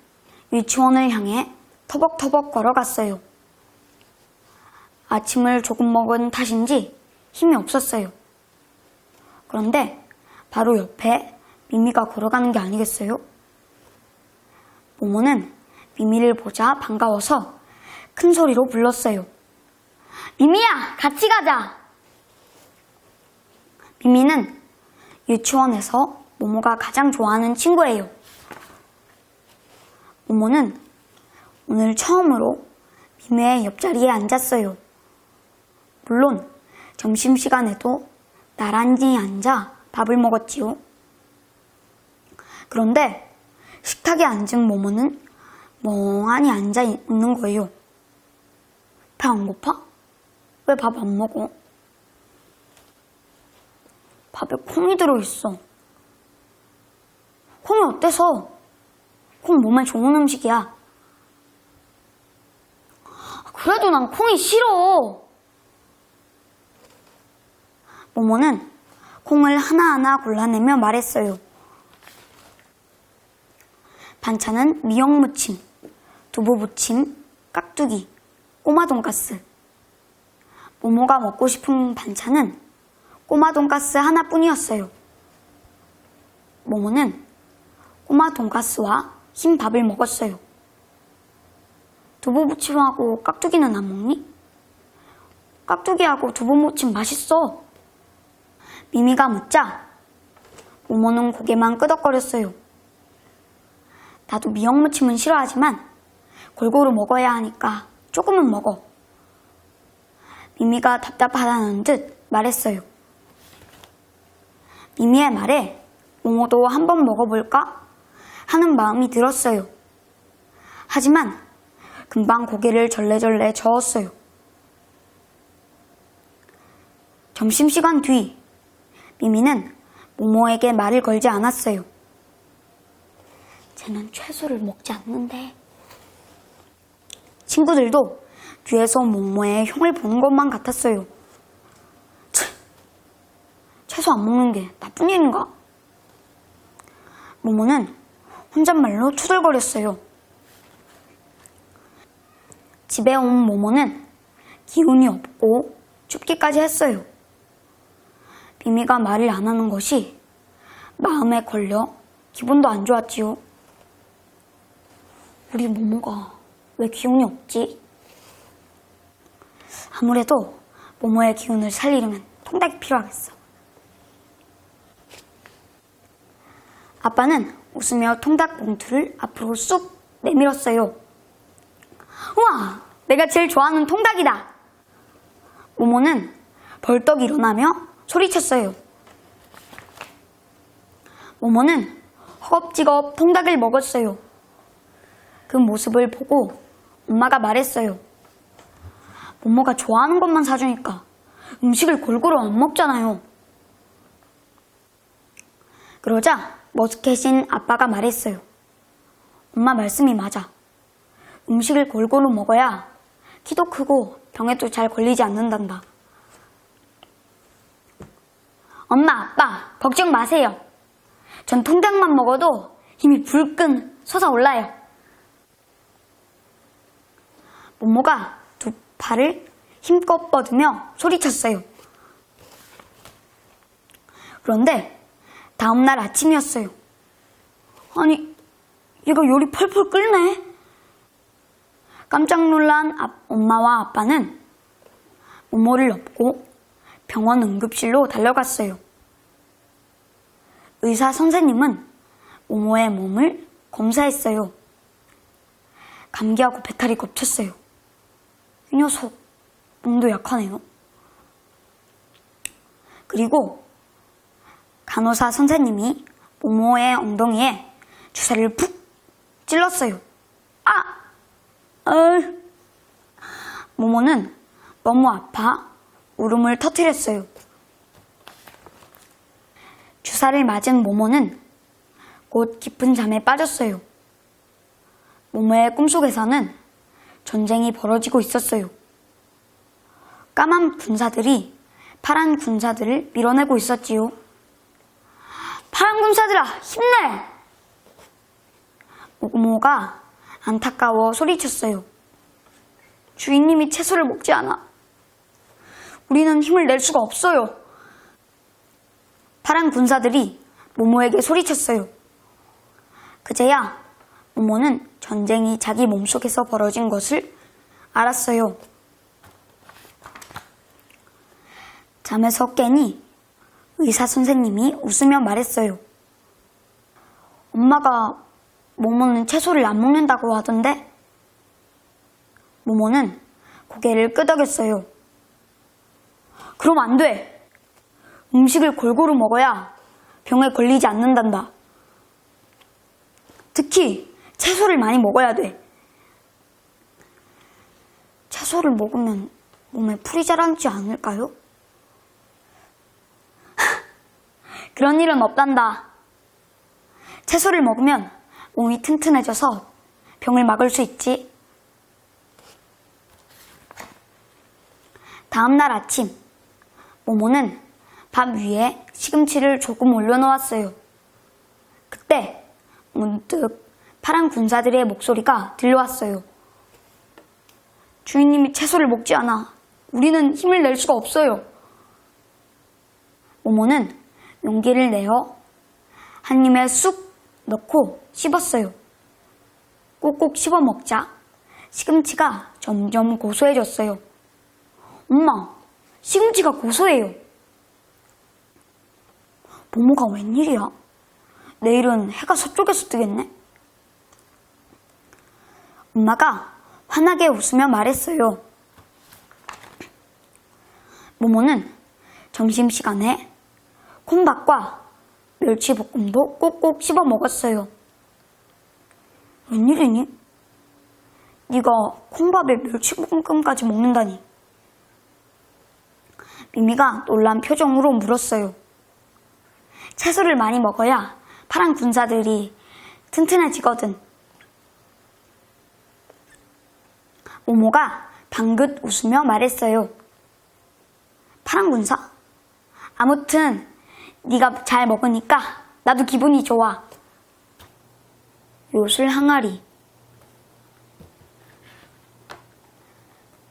유치원을 향해 터벅터벅 걸어갔어요. 아침을 조금 먹은 탓인지 힘이 없었어요. 그런데 바로 옆에 미미가 걸어가는 게 아니겠어요? 모모는 미미를 보자 반가워서 큰 소리로 불렀어요. 미미야, 같이 가자! 미미는 유치원에서 모모가 가장 좋아하는 친구예요. 모모는 오늘 처음으로 미미의 옆자리에 앉았어요. 물론 점심시간에도 나란히 앉아 밥을 먹었지요. 그런데 식탁에 앉은 모모는 멍하니 앉아 있는 거예요. 배 안 고파? 왜 밥 안 먹어? 밥에 콩이 들어있어. 콩이 어때서? 콩 몸에 좋은 음식이야. 그래도 난 콩이 싫어. 모모는 콩을 하나하나 골라내며 말했어요. 반찬은 미역무침, 두부무침, 깍두기, 꼬마 돈가스. 모모가 먹고 싶은 반찬은 꼬마 돈가스 하나뿐이었어요. 모모는 꼬마 돈가스와 흰 밥을 먹었어요. 두부무침하고 깍두기는 안 먹니? 깍두기하고 두부무침 맛있어. 미미가 묻자 모모는 고개만 끄덕거렸어요. 나도 미역무침은 싫어하지만 골고루 먹어야 하니까 조금은 먹어. 미미가 답답하다는 듯 말했어요. 미미의 말에 모모도 한번 먹어볼까 하는 마음이 들었어요. 하지만 금방 고개를 절레절레 저었어요. 점심시간 뒤 미미는 모모에게 말을 걸지 않았어요. 쟤는 채소를 먹지 않는데. 친구들도 뒤에서 모모의 흉을 보는 것만 같았어요. 채소 안 먹는 게 나쁜 일인가? 모모는 혼잣말로 투덜거렸어요. 집에 온 모모는 기운이 없고 춥기까지 했어요. 미미가 말을 안 하는 것이 마음에 걸려 기분도 안 좋았지요. 우리 모모가 왜 기운이 없지? 아무래도 모모의 기운을 살리려면 통닭이 필요하겠어. 아빠는 웃으며 통닭 봉투를 앞으로 쑥 내밀었어요. 우와! 내가 제일 좋아하는 통닭이다! 모모는 벌떡 일어나며 소리쳤어요. 모모는 허겁지겁 통닭을 먹었어요. 그 모습을 보고 엄마가 말했어요. 모모가 좋아하는 것만 사주니까 음식을 골고루 안 먹잖아요. 그러자 머스켓인 아빠가 말했어요. 엄마 말씀이 맞아. 음식을 골고루 먹어야 키도 크고 병에도 잘 걸리지 않는단다. 엄마, 아빠, 걱정 마세요. 전 통닭만 먹어도 힘이 불끈 솟아올라요. 모모가 두 팔을 힘껏 뻗으며 소리쳤어요. 그런데 다음날 아침이었어요. 아니, 얘가 열이 펄펄 끓네. 깜짝 놀란 엄마와 아빠는 모모를 업고 병원 응급실로 달려갔어요. 의사 선생님은 모모의 몸을 검사했어요. 감기하고 배탈이 겹쳤어요. 이 녀석 몸도 약하네요. 그리고 간호사 선생님이 모모의 엉덩이에 주사를 푹 찔렀어요. 모모는 너무 아파 울음을 터뜨렸어요. 주사를 맞은 모모는 곧 깊은 잠에 빠졌어요. 모모의 꿈속에서는 전쟁이 벌어지고 있었어요. 까만 군사들이 파란 군사들을 밀어내고 있었지요. 파란 군사들아, 힘내! 모모가 안타까워 소리쳤어요. 주인님이 채소를 먹지 않아. 우리는 힘을 낼 수가 없어요. 파란 군사들이 모모에게 소리쳤어요. 그제야 모모는 전쟁이 자기 몸속에서 벌어진 것을 알았어요. 잠에서 깨니 의사 선생님이 웃으며 말했어요. 엄마가 모모는 채소를 안 먹는다고 하던데? 모모는 고개를 끄덕였어요. 그럼 안 돼. 음식을 골고루 먹어야 병에 걸리지 않는단다. 특히 채소를 많이 먹어야 돼. 채소를 먹으면 몸에 풀이 자라지 않을까요? 그런 일은 없단다. 채소를 먹으면 몸이 튼튼해져서 병을 막을 수 있지. 다음날 아침, 모모는 밥 위에 시금치를 조금 올려놓았어요. 그때 문득 파란 군사들의 목소리가 들려왔어요. 주인님이 채소를 먹지 않아. 우리는 힘을 낼 수가 없어요. 모모는 용기를 내어 한 입에 쑥 넣고 씹었어요. 꼭꼭 씹어 먹자 시금치가 점점 고소해졌어요. 엄마, 시금치가 고소해요. 모모가 웬일이야? 내일은 해가 서쪽에서 뜨겠네? 엄마가 환하게 웃으며 말했어요. 모모는 점심시간에 콩밥과 멸치볶음도 꼭꼭 씹어 먹었어요. 웬일이니? 네가 콩밥에 멸치볶음까지 먹는다니. 미미가 놀란 표정으로 물었어요. 채소를 많이 먹어야 파란 군사들이 튼튼해지거든. 모모가 방긋 웃으며 말했어요. 파란 군사? 아무튼 네가 잘 먹으니까 나도 기분이 좋아. 요술 항아리.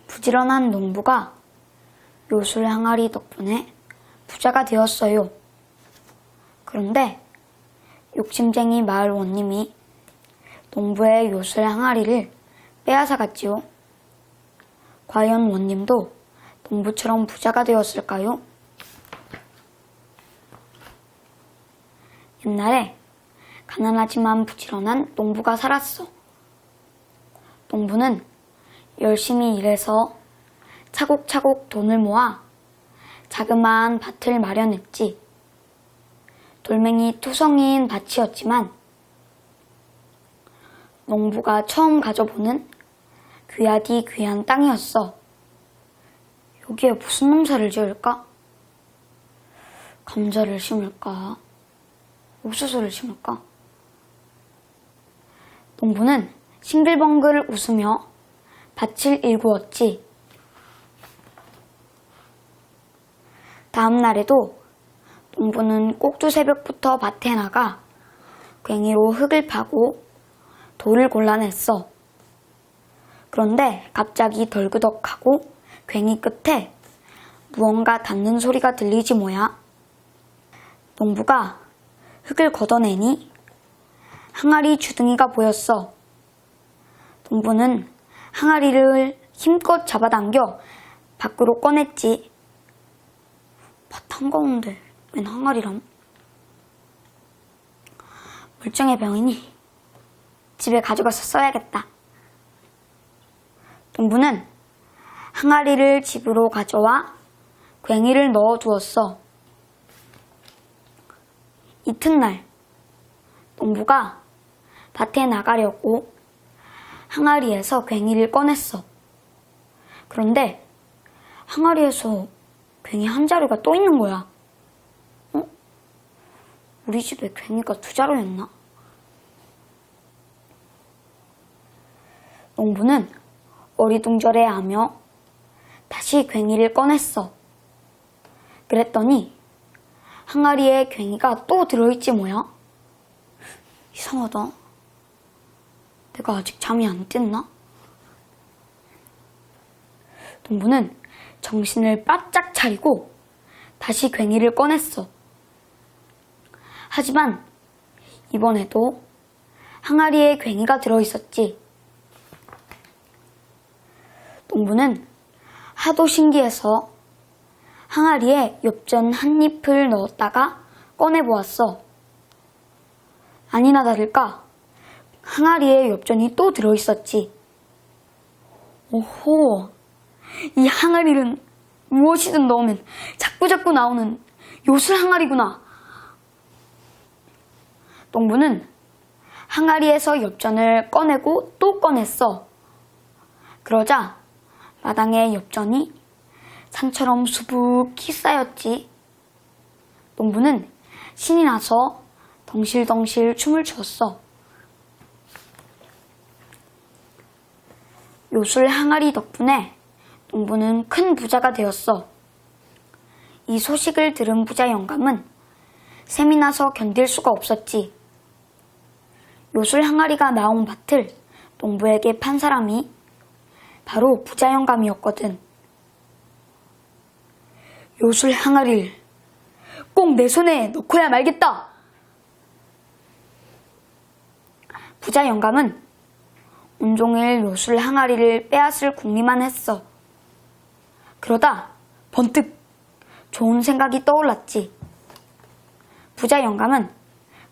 부지런한 농부가 요술 항아리 덕분에 부자가 되었어요. 그런데 욕심쟁이 마을 원님이 농부의 요술 항아리를 빼앗아갔지요. 과연 원님도 농부처럼 부자가 되었을까요? 옛날에 가난하지만 부지런한 농부가 살았어. 농부는 열심히 일해서 차곡차곡 돈을 모아 자그마한 밭을 마련했지. 돌멩이 투성이인 밭이었지만 농부가 처음 가져보는 귀하디 귀한 땅이었어. 여기에 무슨 농사를 지을까? 감자를 심을까? 옥수수를 심을까? 농부는 싱글벙글 웃으며 밭을 일구었지. 다음 날에도 농부는 꼭두 새벽부터 밭에 나가 괭이로 흙을 파고 돌을 골라냈어. 그런데 갑자기 덜그덕하고 괭이 끝에 무언가 닿는 소리가 들리지 뭐야. 농부가 흙을 걷어내니 항아리 주둥이가 보였어. 농부는 항아리를 힘껏 잡아당겨 밖으로 꺼냈지. 밭 한가운데 웬 항아리람? 물정의 병이니 집에 가져가서 써야겠다. 농부는 항아리를 집으로 가져와 괭이를 넣어두었어. 이튿날 농부가 밭에 나가려고 항아리에서 괭이를 꺼냈어. 그런데 항아리에서 괭이 한 자루가 또 있는 거야. 우리 집에 괭이가 2자루였나? 농부는 어리둥절해하며 다시 괭이를 꺼냈어. 그랬더니 항아리에 괭이가 또 들어있지 뭐야? 이상하다. 내가 아직 잠이 안 깼나? 농부는 정신을 바짝 차리고 다시 괭이를 꺼냈어. 하지만 이번에도 항아리에 괭이가 들어있었지. 농부는 하도 신기해서 항아리에 엽전 한 잎을 넣었다가 꺼내보았어. 아니나 다를까 항아리에 엽전이 또 들어있었지. 오호, 이 항아리는 무엇이든 넣으면 자꾸자꾸 나오는 요술 항아리구나. 농부는 항아리에서 엽전을 꺼내고 또 꺼냈어. 그러자 마당에 엽전이 산처럼 수북히 쌓였지. 농부는 신이 나서 덩실덩실 춤을 추었어. 요술 항아리 덕분에 농부는 큰 부자가 되었어. 이 소식을 들은 부자 영감은 샘이 나서 견딜 수가 없었지. 요술 항아리가 나온 밭을 농부에게 판 사람이 바로 부자 영감이었거든. 요술 항아리를 꼭 내 손에 넣고야 말겠다. 부자 영감은 온종일 요술 항아리를 빼앗을 궁리만 했어. 그러다 번뜩 좋은 생각이 떠올랐지. 부자 영감은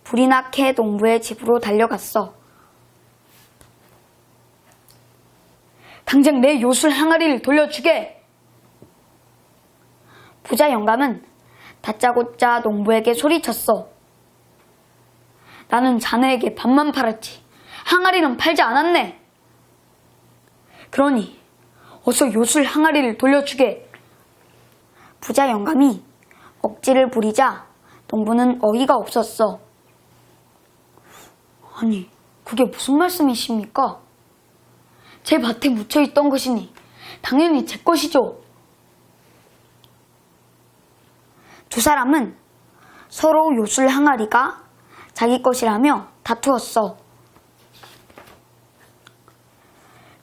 불이 나게 농부의 집으로 달려갔어. 당장 내 요술 항아리를 돌려주게! 부자 영감은 다짜고짜 농부에게 소리쳤어. 나는 자네에게 밭만 팔았지 항아리는 팔지 않았네. 그러니 어서 요술 항아리를 돌려주게. 부자 영감이 억지를 부리자 농부는 어이가 없었어. 아니, 그게 무슨 말씀이십니까? 제 밭에 묻혀있던 것이니 당연히 제 것이죠. 두 사람은 서로 요술 항아리가 자기 것이라며 다투었어.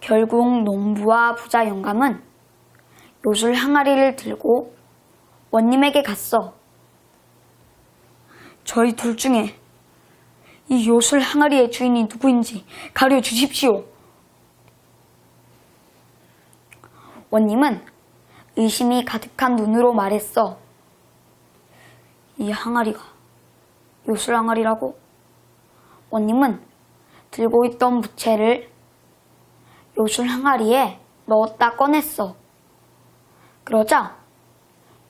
결국 농부와 부자 영감은 요술 항아리를 들고 원님에게 갔어. 저희 둘 중에 이 요술 항아리의 주인이 누구인지 가려주십시오. 원님은 의심이 가득한 눈으로 말했어. 이 항아리가 요술 항아리라고? 원님은 들고 있던 부채를 요술 항아리에 넣었다 꺼냈어. 그러자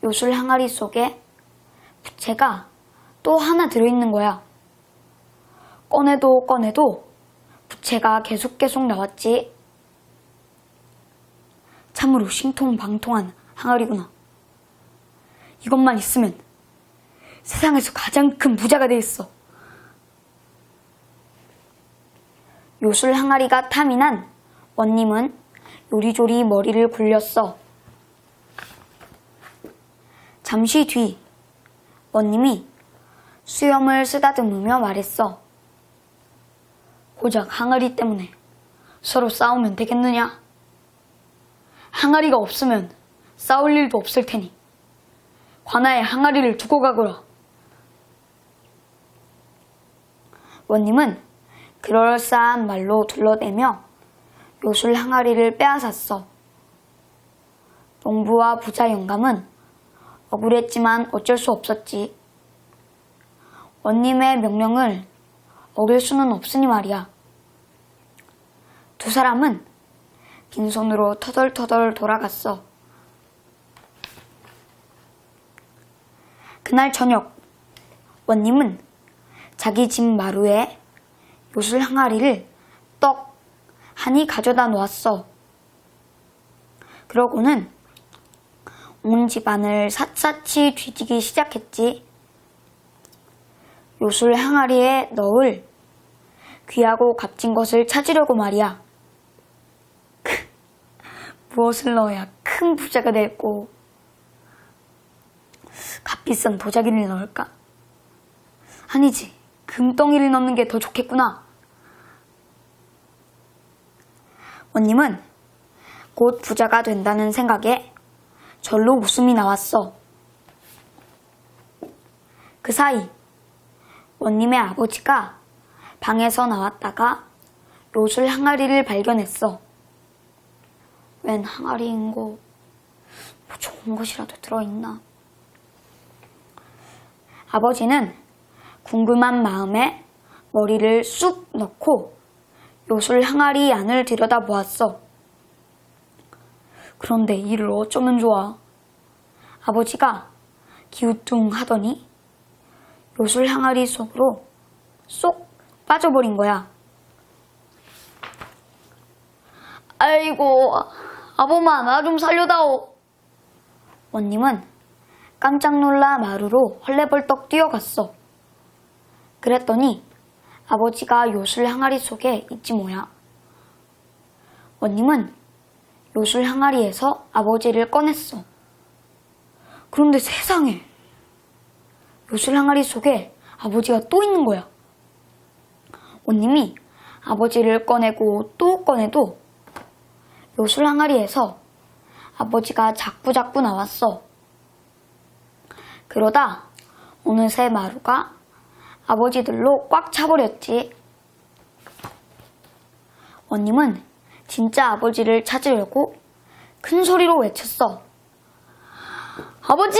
요술 항아리 속에 부채가 또 하나 들어있는 거야. 꺼내도 부채가 계속 나왔지. 참으로 신통방통한 항아리구나. 이것만 있으면 세상에서 가장 큰 부자가 되겠어. 요술 항아리가 탐이 난 원님은 요리조리 머리를 굴렸어. 잠시 뒤 원님이 수염을 쓰다듬으며 말했어. 고작 항아리 때문에 서로 싸우면 되겠느냐? 항아리가 없으면 싸울 일도 없을 테니 관아에 항아리를 두고 가거라. 원님은 그럴싸한 말로 둘러대며 요술 항아리를 빼앗았어. 농부와 부자 영감은 억울했지만 어쩔 수 없었지. 원님의 명령을 어길 수는 없으니 말이야. 두 사람은 빈손으로 터덜터덜 돌아갔어. 그날 저녁 원님은 자기 집 마루에 요술 항아리를 떡 하니 가져다 놓았어. 그러고는 온 집안을 샅샅이 뒤지기 시작했지. 요술 항아리에 넣을 귀하고 값진 것을 찾으려고 말이야. 무엇을 넣어야 큰 부자가 되고 값비싼 도자기를 넣을까? 아니지, 금덩이를 넣는 게 더 좋겠구나. 원님은 곧 부자가 된다는 생각에 절로 웃음이 나왔어. 그 사이 원님의 아버지가 방에서 나왔다가 요술 항아리를 발견했어. 웬 항아리인고 뭐 좋은 것이라도 들어있나? 아버지는 궁금한 마음에 머리를 쑥 넣고 요술 항아리 안을 들여다보았어. 그런데 이를 어쩌면 좋아. 아버지가 기우뚱하더니 요술 항아리 속으로 쏙 빠져버린 거야. 아이고, 아범아, 나 좀 살려다오. 원님은 깜짝 놀라 마루로 헐레벌떡 뛰어갔어. 그랬더니 아버지가 요술 항아리 속에 있지 뭐야. 원님은 요술 항아리에서 아버지를 꺼냈어. 그런데 세상에, 요술 항아리 속에 아버지가 또 있는 거야. 원님이 아버지를 꺼내고 또 꺼내도 요술 항아리에서 아버지가 자꾸자꾸 나왔어. 그러다 어느새 마루가 아버지들로 꽉 차버렸지. 원님은 진짜 아버지를 찾으려고 큰 소리로 외쳤어. 아버지!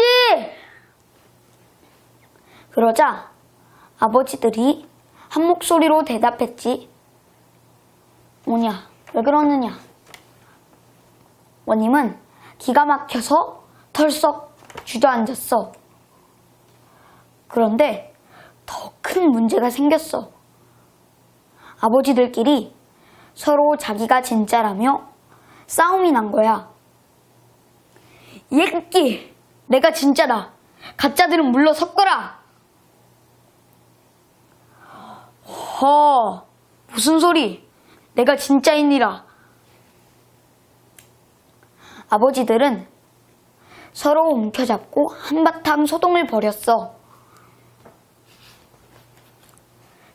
그러자 아버지들이 한 목소리로 대답했지. 뭐냐, 왜 그러느냐. 원님은 기가 막혀서 털썩 주저앉았어. 그런데 더 큰 문제가 생겼어. 아버지들끼리 서로 자기가 진짜라며 싸움이 난 거야. 얘끼, 내가 진짜다. 가짜들은 물러섰거라. 무슨 소리? 내가 진짜이니라. 아버지들은 서로 움켜잡고 한바탕 소동을 벌였어.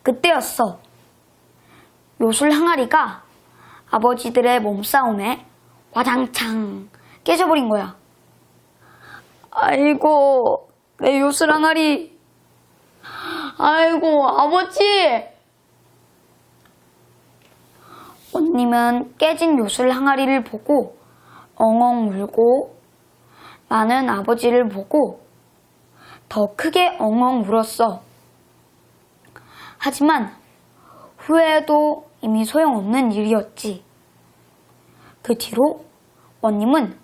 그때였어. 요술 항아리가 아버지들의 몸싸움에 와장창 깨져버린 거야. 아이고, 내 요술 항아리. 아이고, 아버지! 원님은 깨진 요술 항아리를 보고 엉엉 울고 많은 아버지를 보고 더 크게 엉엉 울었어. 하지만 후회해도 이미 소용없는 일이었지. 그 뒤로 원님은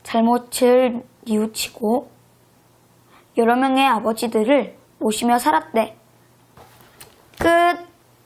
잘못을 뉘우치고 여러 명의 아버지들을 모시며 살았대. 끝.